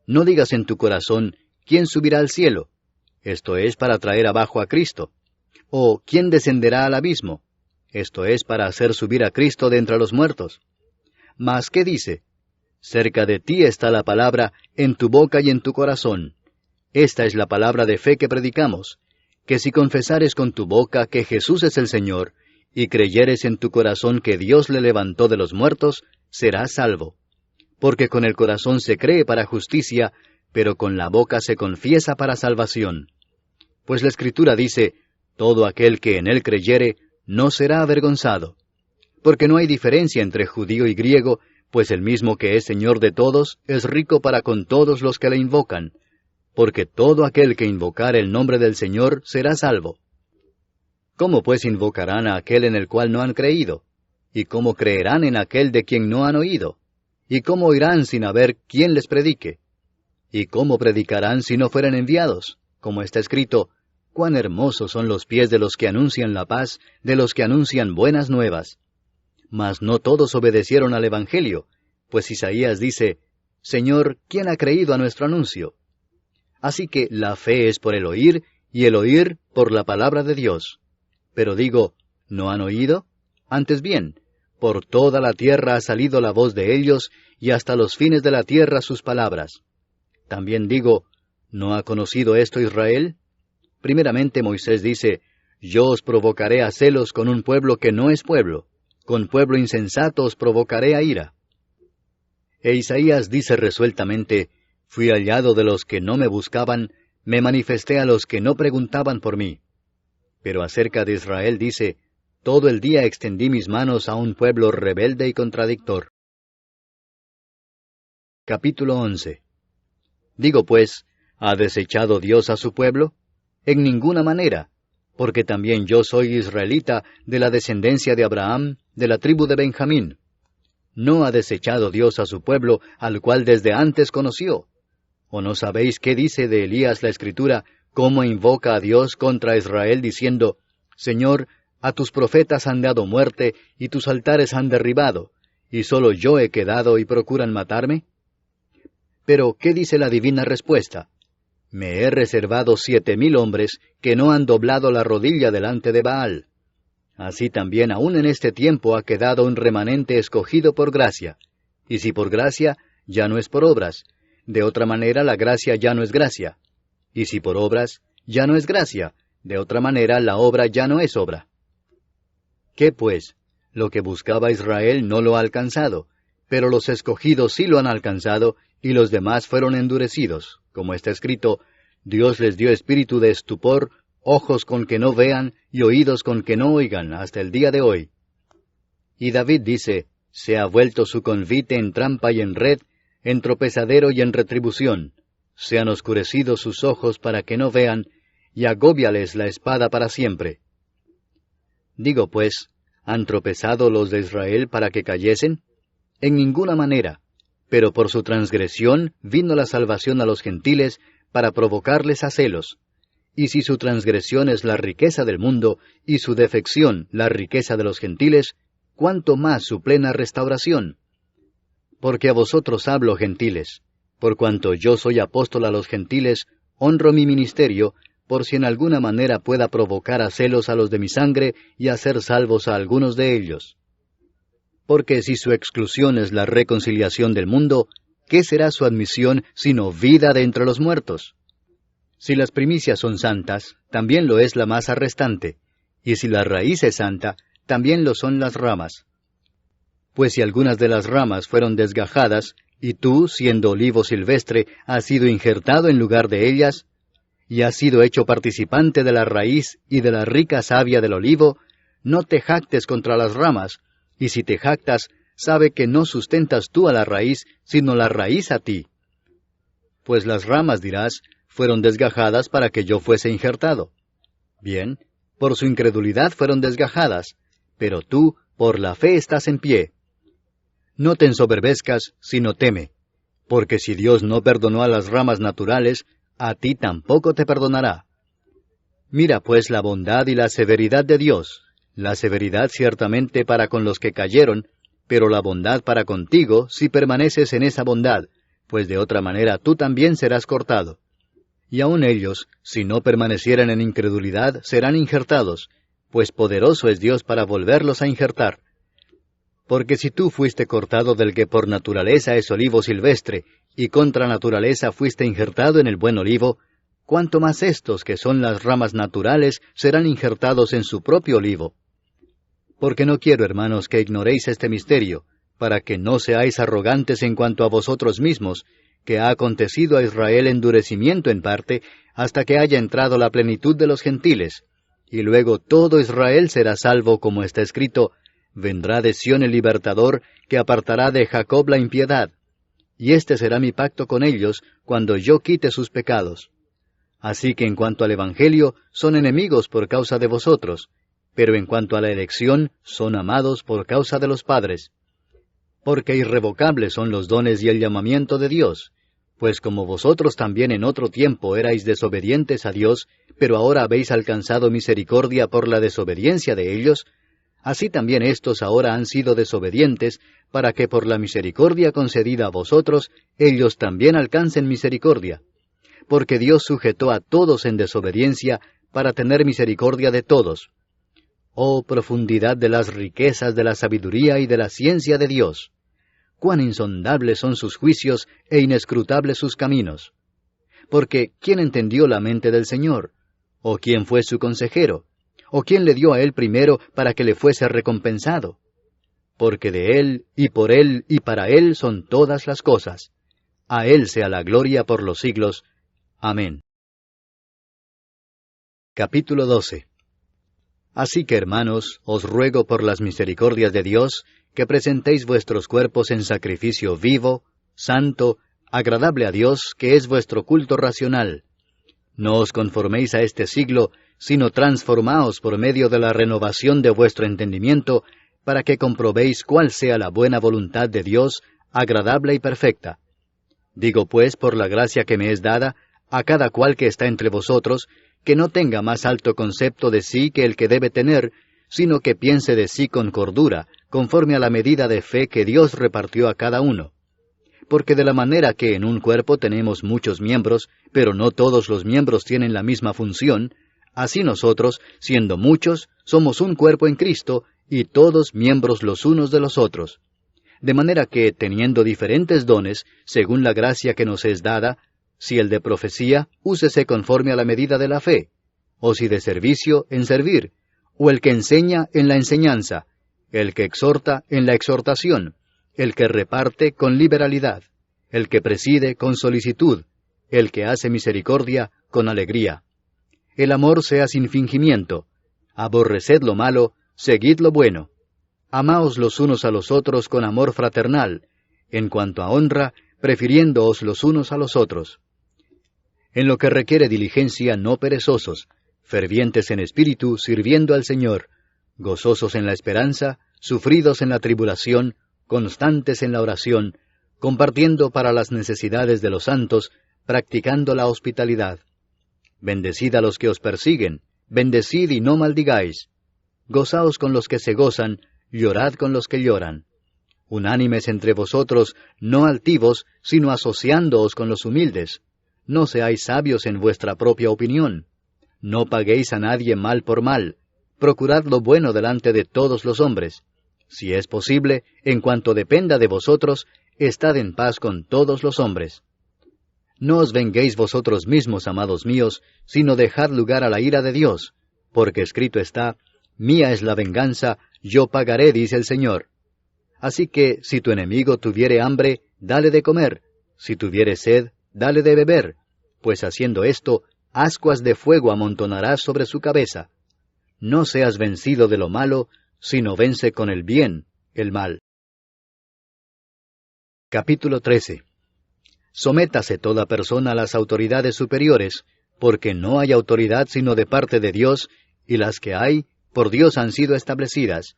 no digas en tu corazón: ¿quién subirá al cielo? Esto es, para traer abajo a Cristo. O ¿quién descenderá al abismo? Esto es, para hacer subir a Cristo de entre los muertos. Mas ¿qué dice? Cerca de ti está la palabra, en tu boca y en tu corazón. Esta es la palabra de fe que predicamos: que si confesares con tu boca que Jesús es el Señor, y creyeres en tu corazón que Dios le levantó de los muertos, serás salvo. Porque con el corazón se cree para justicia, pero con la boca se confiesa para salvación. Pues la Escritura dice, todo aquel que en él creyere, no será avergonzado. Porque no hay diferencia entre judío y griego, pues el mismo que es Señor de todos, es rico para con todos los que le invocan. Porque todo aquel que invocare el nombre del Señor será salvo. ¿Cómo pues invocarán a aquel en el cual no han creído? ¿Y cómo creerán en aquel de quien no han oído? ¿Y cómo oirán sin haber quien les predique? ¿Y cómo predicarán si no fueren enviados? Como está escrito, cuán hermosos son los pies de los que anuncian la paz, de los que anuncian buenas nuevas. Mas no todos obedecieron al Evangelio, pues Isaías dice, Señor, ¿quién ha creído a nuestro anuncio? Así que la fe es por el oír, y el oír por la palabra de Dios. Pero digo, ¿no han oído? Antes bien, por toda la tierra ha salido la voz de ellos, y hasta los fines de la tierra sus palabras. También digo, ¿no ha conocido esto Israel? Primeramente Moisés dice, yo os provocaré a celos con un pueblo que no es pueblo, con pueblo insensato os provocaré a ira. E Isaías dice resueltamente, fui hallado de los que no me buscaban, me manifesté a los que no preguntaban por mí. Pero acerca de Israel dice, todo el día extendí mis manos a un pueblo rebelde y contradictor. Capítulo 11. Digo pues, ¿ha desechado Dios a su pueblo? En ninguna manera, porque también yo soy israelita de la descendencia de Abraham, de la tribu de Benjamín. ¿No ha desechado Dios a su pueblo, al cual desde antes conoció? ¿O no sabéis qué dice de Elías la Escritura, cómo invoca a Dios contra Israel, diciendo, Señor, a tus profetas han dado muerte, y tus altares han derribado, y solo yo he quedado y procuran matarme? Pero, ¿qué dice la divina respuesta? Me he reservado 7,000 hombres que no han doblado la rodilla delante de Baal. Así también aún en este tiempo ha quedado un remanente escogido por gracia. Y si por gracia, ya no es por obras. De otra manera la gracia ya no es gracia. Y si por obras, ya no es gracia. De otra manera la obra ya no es obra. ¿Qué pues? Lo que buscaba Israel no lo ha alcanzado, pero los escogidos sí lo han alcanzado, y los demás fueron endurecidos. Como está escrito, Dios les dio espíritu de estupor, ojos con que no vean, y oídos con que no oigan, hasta el día de hoy. Y David dice, se ha vuelto su convite en trampa y en red, en tropezadero y en retribución. Se han oscurecido sus ojos para que no vean, y agóbiales la espada para siempre. Digo pues, ¿han tropezado los de Israel para que cayesen? En ninguna manera, pero por su transgresión vino la salvación a los gentiles para provocarles a celos. Y si su transgresión es la riqueza del mundo, y su defección la riqueza de los gentiles, ¿cuánto más su plena restauración? Porque a vosotros hablo, gentiles, por cuanto yo soy apóstol a los gentiles, honro mi ministerio, por si en alguna manera pueda provocar a celos a los de mi sangre y hacer salvos a algunos de ellos. Porque si su exclusión es la reconciliación del mundo, ¿qué será su admisión sino vida de entre los muertos? Si las primicias son santas, también lo es la masa restante, y si la raíz es santa, también lo son las ramas. Pues si algunas de las ramas fueron desgajadas, y tú, siendo olivo silvestre, has sido injertado en lugar de ellas, y has sido hecho participante de la raíz y de la rica savia del olivo, no te jactes contra las ramas, y si te jactas, sabe que no sustentas tú a la raíz, sino la raíz a ti. Pues las ramas, dirás, fueron desgajadas para que yo fuese injertado. Bien, por su incredulidad fueron desgajadas, pero tú, por la fe estás en pie. No te ensoberbezcas, sino teme, porque si Dios no perdonó a las ramas naturales, a ti tampoco te perdonará. Mira pues la bondad y la severidad de Dios, la severidad ciertamente para con los que cayeron, pero la bondad para contigo si permaneces en esa bondad, pues de otra manera tú también serás cortado. Y aun ellos, si no permanecieran en incredulidad, serán injertados, pues poderoso es Dios para volverlos a injertar. Porque si tú fuiste cortado del que por naturaleza es olivo silvestre, y contra naturaleza fuiste injertado en el buen olivo, cuánto más estos, que son las ramas naturales, serán injertados en su propio olivo. Porque no quiero, hermanos, que ignoréis este misterio, para que no seáis arrogantes en cuanto a vosotros mismos, que ha acontecido a Israel endurecimiento en parte, hasta que haya entrado la plenitud de los gentiles. Y luego todo Israel será salvo, como está escrito, vendrá de Sión el libertador, que apartará de Jacob la impiedad. Y este será mi pacto con ellos, cuando yo quite sus pecados. Así que en cuanto al Evangelio, son enemigos por causa de vosotros, pero en cuanto a la elección, son amados por causa de los padres. Porque irrevocables son los dones y el llamamiento de Dios, pues como vosotros también en otro tiempo erais desobedientes a Dios, pero ahora habéis alcanzado misericordia por la desobediencia de ellos, así también éstos ahora han sido desobedientes, para que por la misericordia concedida a vosotros, ellos también alcancen misericordia. Porque Dios sujetó a todos en desobediencia, para tener misericordia de todos. Oh profundidad de las riquezas de la sabiduría y de la ciencia de Dios. Cuán insondables son sus juicios e inescrutables sus caminos. Porque ¿quién entendió la mente del Señor? ¿O quién fue su consejero? ¿O quién le dio a él primero para que le fuese recompensado? Porque de él, y por él, y para él son todas las cosas. A él sea la gloria por los siglos. Amén. Capítulo 12. Así que, hermanos, os ruego por las misericordias de Dios, que presentéis vuestros cuerpos en sacrificio vivo, santo, agradable a Dios, que es vuestro culto racional. No os conforméis a este siglo, sino transformaos por medio de la renovación de vuestro entendimiento, para que comprobéis cuál sea la buena voluntad de Dios, agradable y perfecta. Digo pues, por la gracia que me es dada, a cada cual que está entre vosotros, que no tenga más alto concepto de sí que el que debe tener, sino que piense de sí con cordura, conforme a la medida de fe que Dios repartió a cada uno. Porque de la manera que en un cuerpo tenemos muchos miembros, pero no todos los miembros tienen la misma función, así nosotros, siendo muchos, somos un cuerpo en Cristo, y todos miembros los unos de los otros. De manera que, teniendo diferentes dones, según la gracia que nos es dada, si el de profecía, úsese conforme a la medida de la fe, o si de servicio, en servir, o el que enseña, en la enseñanza, el que exhorta, en la exhortación, el que reparte, con liberalidad, el que preside, con solicitud, el que hace misericordia, con alegría. El amor sea sin fingimiento, aborreced lo malo, seguid lo bueno. Amaos los unos a los otros con amor fraternal, en cuanto a honra, prefiriéndoos los unos a los otros. En lo que requiere diligencia, no perezosos, fervientes en espíritu, sirviendo al Señor, gozosos en la esperanza, sufridos en la tribulación, constantes en la oración, compartiendo para las necesidades de los santos, practicando la hospitalidad. Bendecid a los que os persiguen, bendecid y no maldigáis. Gozaos con los que se gozan, llorad con los que lloran. Unánimes entre vosotros, no altivos, sino asociándoos con los humildes. No seáis sabios en vuestra propia opinión. No paguéis a nadie mal por mal. Procurad lo bueno delante de todos los hombres. Si es posible, en cuanto dependa de vosotros, estad en paz con todos los hombres. No os venguéis vosotros mismos, amados míos, sino dejad lugar a la ira de Dios, porque escrito está, mía es la venganza, yo pagaré, dice el Señor. Así que, si tu enemigo tuviere hambre, dale de comer, si tuviere sed, dale de beber, pues haciendo esto, ascuas de fuego amontonarás sobre su cabeza. No seas vencido de lo malo, sino vence con el bien el mal. Capítulo 13. Sométase toda persona a las autoridades superiores, porque no hay autoridad sino de parte de Dios, y las que hay, por Dios han sido establecidas.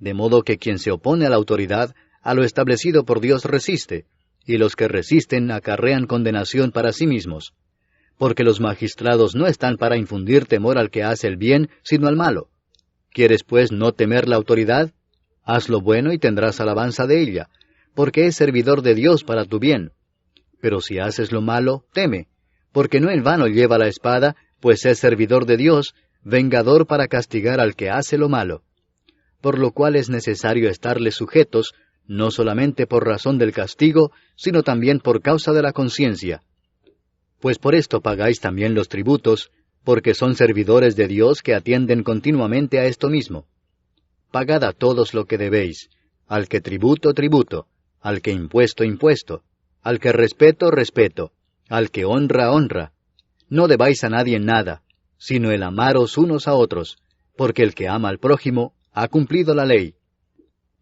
De modo que quien se opone a la autoridad, a lo establecido por Dios resiste, y los que resisten acarrean condenación para sí mismos. Porque los magistrados no están para infundir temor al que hace el bien, sino al malo. ¿Quieres pues no temer la autoridad? Haz lo bueno y tendrás alabanza de ella, porque es servidor de Dios para tu bien. Pero si haces lo malo, teme, porque no en vano lleva la espada, pues es servidor de Dios, vengador para castigar al que hace lo malo. Por lo cual es necesario estarles sujetos, no solamente por razón del castigo, sino también por causa de la conciencia. Pues por esto pagáis también los tributos, porque son servidores de Dios que atienden continuamente a esto mismo. Pagad a todos lo que debéis, al que tributo, tributo, al que impuesto, impuesto, al que respeto, respeto, al que honra, honra. No debáis a nadie nada, sino el amaros unos a otros, porque el que ama al prójimo ha cumplido la ley.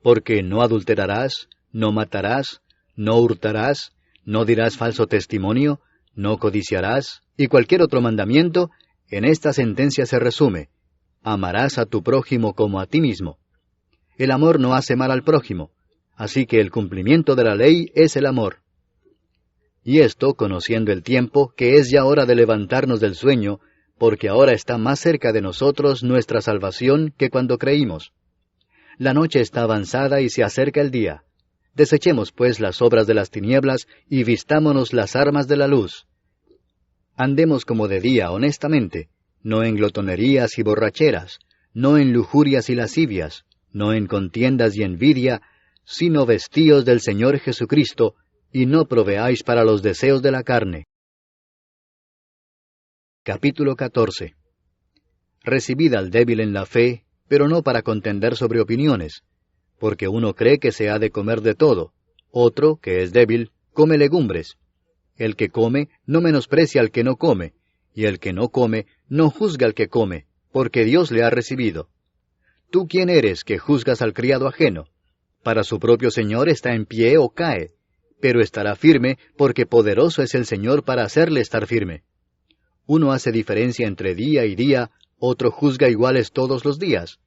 Porque no adulterarás, no matarás, no hurtarás, no dirás falso testimonio, no codiciarás, y cualquier otro mandamiento, en esta sentencia se resume: amarás a tu prójimo como a ti mismo. El amor no hace mal al prójimo, así que el cumplimiento de la ley es el amor. Y esto, conociendo el tiempo, que es ya hora de levantarnos del sueño, porque ahora está más cerca de nosotros nuestra salvación que cuando creímos. La noche está avanzada y se acerca el día. Desechemos pues las obras de las tinieblas y vistámonos las armas de la luz. Andemos como de día honestamente, no en glotonerías y borracheras, no en lujurias y lascivias, no en contiendas y envidia, sino vestíos del Señor Jesucristo, y no proveáis para los deseos de la carne. Capítulo 14. Recibid al débil en la fe, pero no para contender sobre opiniones, porque uno cree que se ha de comer de todo, otro, que es débil, come legumbres. El que come no menosprecia al que no come, y el que no come no juzga al que come, porque Dios le ha recibido. ¿Tú quién eres que juzgas al criado ajeno? Para su propio Señor está en pie o cae, pero estará firme, porque poderoso es el Señor para hacerle estar firme. Uno hace diferencia entre día y día, otro juzga iguales todos los días.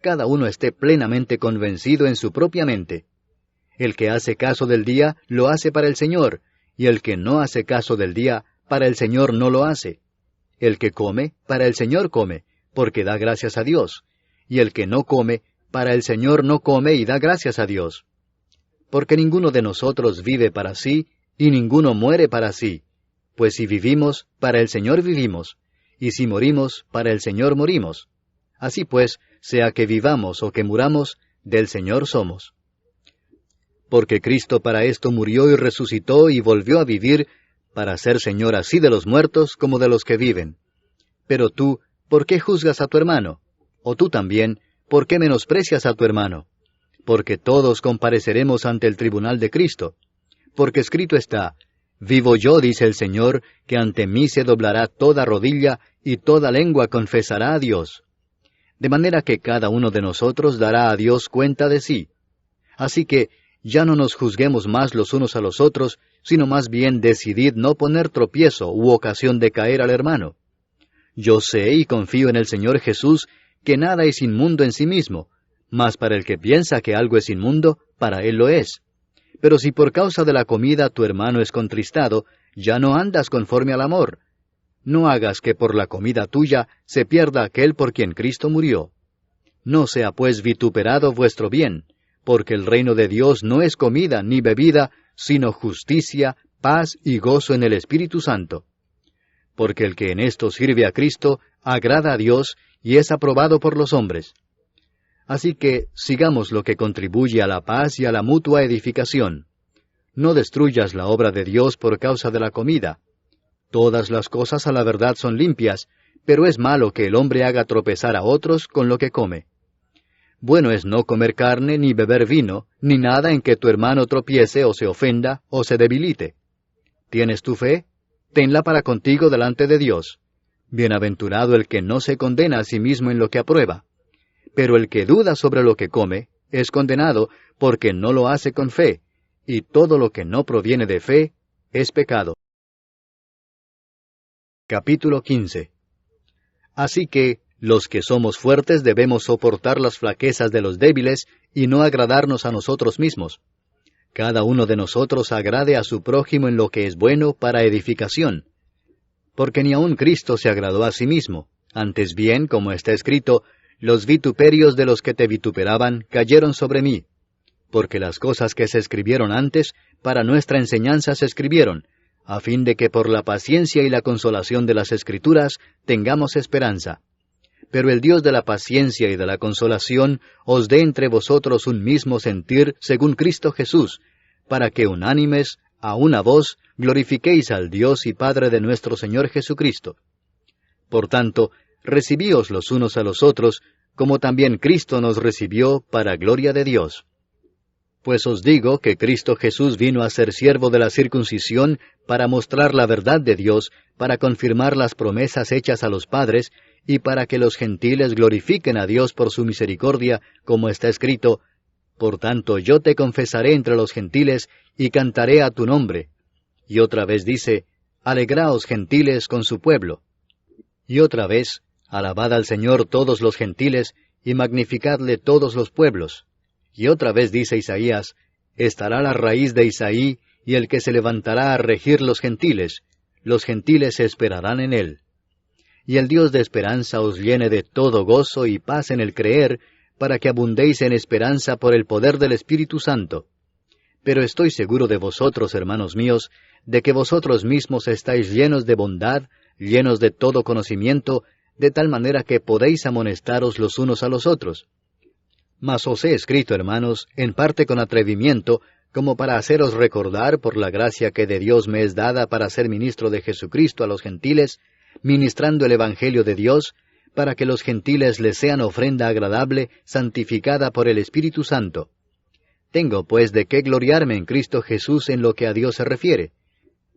Cada uno esté plenamente convencido en su propia mente. El que hace caso del día, lo hace para el Señor, y el que no hace caso del día, para el Señor no lo hace. El que come, para el Señor come, porque da gracias a Dios, y el que no come, para el Señor no come y da gracias a Dios. Porque ninguno de nosotros vive para sí, y ninguno muere para sí. Pues si vivimos, para el Señor vivimos, y si morimos, para el Señor morimos. Así pues, sea que vivamos o que muramos, del Señor somos. Porque Cristo para esto murió y resucitó y volvió a vivir, para ser Señor así de los muertos como de los que viven. Pero tú, ¿por qué juzgas a tu hermano? O tú también, ¿por qué menosprecias a tu hermano? Porque todos compareceremos ante el tribunal de Cristo. Porque escrito está: vivo yo, dice el Señor, que ante mí se doblará toda rodilla y toda lengua confesará a Dios. De manera que cada uno de nosotros dará a Dios cuenta de sí. Así que ya no nos juzguemos más los unos a los otros, sino más bien decidid no poner tropiezo u ocasión de caer al hermano. Yo sé y confío en el Señor Jesús que nada es inmundo en sí mismo, mas para el que piensa que algo es inmundo, para él lo es. Pero si por causa de la comida tu hermano es contristado, ya no andas conforme al amor. No hagas que por la comida tuya se pierda aquel por quien Cristo murió. No sea pues vituperado vuestro bien, porque el reino de Dios no es comida ni bebida, sino justicia, paz y gozo en el Espíritu Santo. Porque el que en esto sirve a Cristo, agrada a Dios y es aprobado por los hombres. Así que sigamos lo que contribuye a la paz y a la mutua edificación. No destruyas la obra de Dios por causa de la comida. Todas las cosas a la verdad son limpias, pero es malo que el hombre haga tropezar a otros con lo que come. Bueno es no comer carne, ni beber vino, ni nada en que tu hermano tropiece o se ofenda o se debilite. ¿Tienes tu fe? Tenla para contigo delante de Dios. Bienaventurado el que no se condena a sí mismo en lo que aprueba. Pero el que duda sobre lo que come, es condenado, porque no lo hace con fe, y todo lo que no proviene de fe, es pecado. Capítulo 15. Así que, los que somos fuertes debemos soportar las flaquezas de los débiles, y no agradarnos a nosotros mismos. Cada uno de nosotros agrade a su prójimo en lo que es bueno para edificación. Porque ni aun Cristo se agradó a sí mismo, antes bien, como está escrito, los vituperios de los que te vituperaban cayeron sobre mí. Porque las cosas que se escribieron antes, para nuestra enseñanza se escribieron, a fin de que por la paciencia y la consolación de las Escrituras tengamos esperanza. Pero el Dios de la paciencia y de la consolación os dé entre vosotros un mismo sentir según Cristo Jesús, para que unánimes, a una voz, glorifiquéis al Dios y Padre de nuestro Señor Jesucristo. Por tanto, recibíos los unos a los otros, como también Cristo nos recibió para gloria de Dios. Pues os digo que Cristo Jesús vino a ser siervo de la circuncisión para mostrar la verdad de Dios, para confirmar las promesas hechas a los padres, y para que los gentiles glorifiquen a Dios por su misericordia, como está escrito: Por tanto yo te confesaré entre los gentiles, y cantaré a tu nombre. Y otra vez dice: Alegraos gentiles con su pueblo. Y otra vez: Alabad al Señor todos los gentiles, y magnificadle todos los pueblos. Y otra vez dice Isaías: Estará la raíz de Isaí, y el que se levantará a regir los gentiles esperarán en él. Y el Dios de esperanza os llene de todo gozo y paz en el creer, para que abundéis en esperanza por el poder del Espíritu Santo. Pero estoy seguro de vosotros, hermanos míos, de que vosotros mismos estáis llenos de bondad, llenos de todo conocimiento, de tal manera que podéis amonestaros los unos a los otros. Mas os he escrito, hermanos, en parte con atrevimiento, como para haceros recordar, por la gracia que de Dios me es dada para ser ministro de Jesucristo a los gentiles, ministrando el Evangelio de Dios, para que los gentiles les sean ofrenda agradable, santificada por el Espíritu Santo. Tengo pues de qué gloriarme en Cristo Jesús en lo que a Dios se refiere,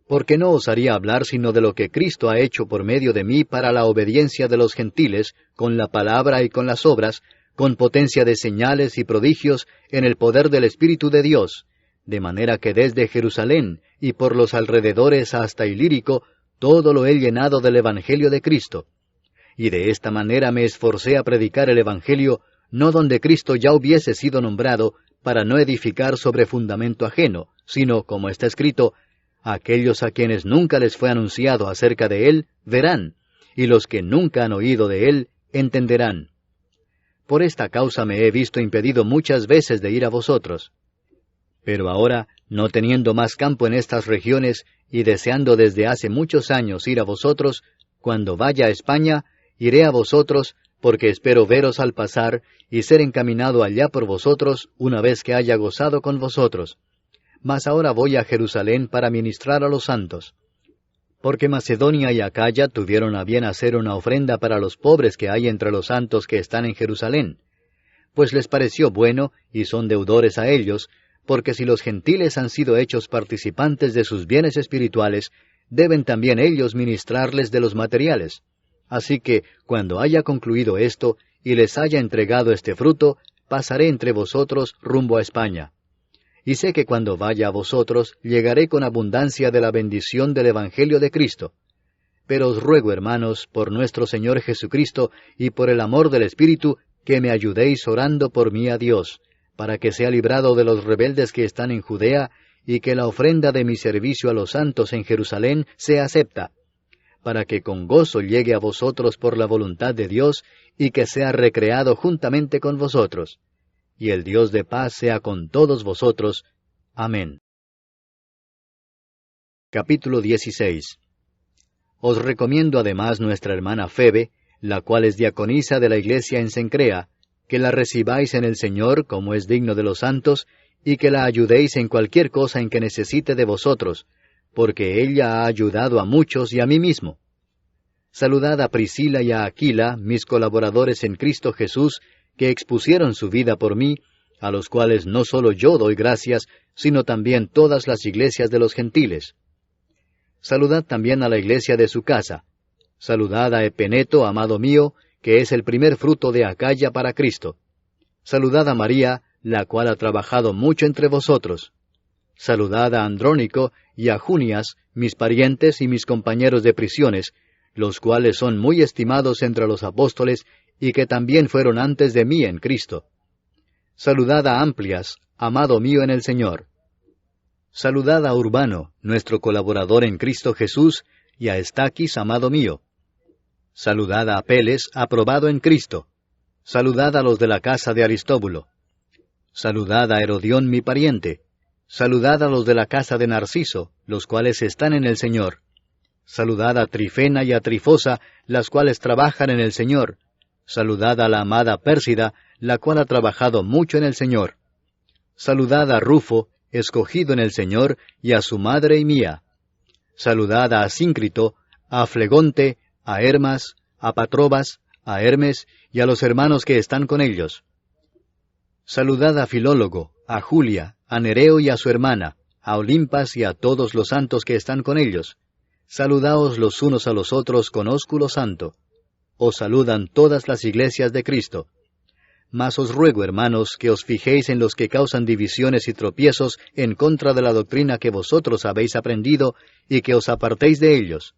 porque no osaría hablar sino de lo que Cristo ha hecho por medio de mí para la obediencia de los gentiles, con la palabra y con las obras, con potencia de señales y prodigios, en el poder del Espíritu de Dios, de manera que desde Jerusalén y por los alrededores hasta Ilírico, todo lo he llenado del Evangelio de Cristo. Y de esta manera me esforcé a predicar el Evangelio, no donde Cristo ya hubiese sido nombrado, para no edificar sobre fundamento ajeno, sino, como está escrito: aquellos a quienes nunca les fue anunciado acerca de Él, verán, y los que nunca han oído de Él, entenderán. Por esta causa me he visto impedido muchas veces de ir a vosotros. Pero ahora, no teniendo más campo en estas regiones, y deseando desde hace muchos años ir a vosotros, cuando vaya a España, iré a vosotros, porque espero veros al pasar, y ser encaminado allá por vosotros, una vez que haya gozado con vosotros. Mas ahora voy a Jerusalén para ministrar a los santos. Porque Macedonia y Acaya tuvieron a bien hacer una ofrenda para los pobres que hay entre los santos que están en Jerusalén. Pues les pareció bueno, y son deudores a ellos, porque si los gentiles han sido hechos participantes de sus bienes espirituales, deben también ellos ministrarles de los materiales. Así que, cuando haya concluido esto, y les haya entregado este fruto, pasaré entre vosotros rumbo a España. Y sé que cuando vaya a vosotros, llegaré con abundancia de la bendición del Evangelio de Cristo. Pero os ruego, hermanos, por nuestro Señor Jesucristo, y por el amor del Espíritu, que me ayudéis orando por mí a Dios, para que sea librado de los rebeldes que están en Judea, y que la ofrenda de mi servicio a los santos en Jerusalén sea acepta, para que con gozo llegue a vosotros por la voluntad de Dios, y que sea recreado juntamente con vosotros. Y el Dios de paz sea con todos vosotros. Amén. Capítulo 16. Os recomiendo además nuestra hermana Febe, la cual es diaconisa de la iglesia en Cencrea, que la recibáis en el Señor como es digno de los santos, y que la ayudéis en cualquier cosa en que necesite de vosotros, porque ella ha ayudado a muchos y a mí mismo. Saludad a Priscila y a Aquila, mis colaboradores en Cristo Jesús, que expusieron su vida por mí, a los cuales no solo yo doy gracias, sino también todas las iglesias de los gentiles. Saludad también a la iglesia de su casa. Saludad a Epeneto, amado mío, que es el primer fruto de Acaya para Cristo. Saludad a María, la cual ha trabajado mucho entre vosotros. Saludad a Andrónico y a Junias, mis parientes y mis compañeros de prisiones, los cuales son muy estimados entre los apóstoles, y que también fueron antes de mí en Cristo. Saludad a Amplias, amado mío en el Señor. Saludad a Urbano, nuestro colaborador en Cristo Jesús, y a Estaquis, amado mío. Saludad a Apeles, aprobado en Cristo. Saludad a los de la casa de Aristóbulo. Saludad a Herodión, mi pariente. Saludad a los de la casa de Narciso, los cuales están en el Señor. Saludad a Trifena y a Trifosa, las cuales trabajan en el Señor. Saludad a la amada Pérsida, la cual ha trabajado mucho en el Señor. Saludad a Rufo, escogido en el Señor, y a su madre y mía. Saludad a Asíncrito, a Flegonte, a Hermas, a Patrobas, a Hermes, y a los hermanos que están con ellos. Saludad a Filólogo, a Julia, a Nereo y a su hermana, a Olimpas y a todos los santos que están con ellos. Saludaos los unos a los otros con ósculo santo. Os saludan todas las iglesias de Cristo. Mas os ruego, hermanos, que os fijéis en los que causan divisiones y tropiezos en contra de la doctrina que vosotros habéis aprendido, y que os apartéis de ellos.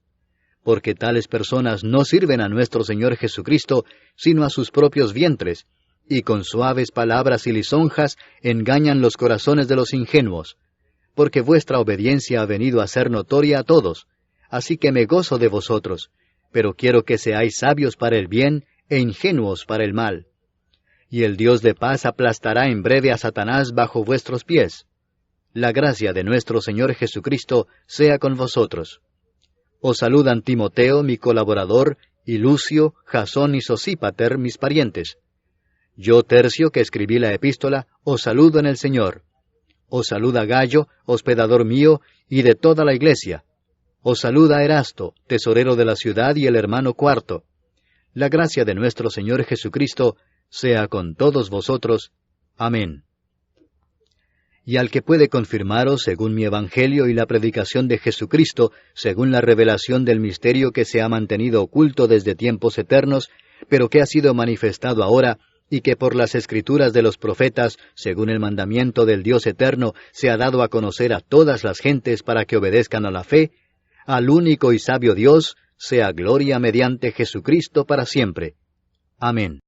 Porque tales personas no sirven a nuestro Señor Jesucristo, sino a sus propios vientres, y con suaves palabras y lisonjas engañan los corazones de los ingenuos. Porque vuestra obediencia ha venido a ser notoria a todos, así que me gozo de vosotros, pero quiero que seáis sabios para el bien e ingenuos para el mal. Y el Dios de paz aplastará en breve a Satanás bajo vuestros pies. La gracia de nuestro Señor Jesucristo sea con vosotros. Os saludan Timoteo, mi colaborador, y Lucio, Jasón y Sosípater, mis parientes. Yo, Tercio, que escribí la epístola, os saludo en el Señor. Os saluda Gallo, hospedador mío, y de toda la iglesia. Os saluda Erasto, tesorero de la ciudad, y el hermano Cuarto. La gracia de nuestro Señor Jesucristo sea con todos vosotros. Amén. Y al que puede confirmaros según mi evangelio y la predicación de Jesucristo, según la revelación del misterio que se ha mantenido oculto desde tiempos eternos, pero que ha sido manifestado ahora, y que por las escrituras de los profetas, según el mandamiento del Dios eterno, se ha dado a conocer a todas las gentes para que obedezcan a la fe, al único y sabio Dios, sea gloria mediante Jesucristo para siempre. Amén.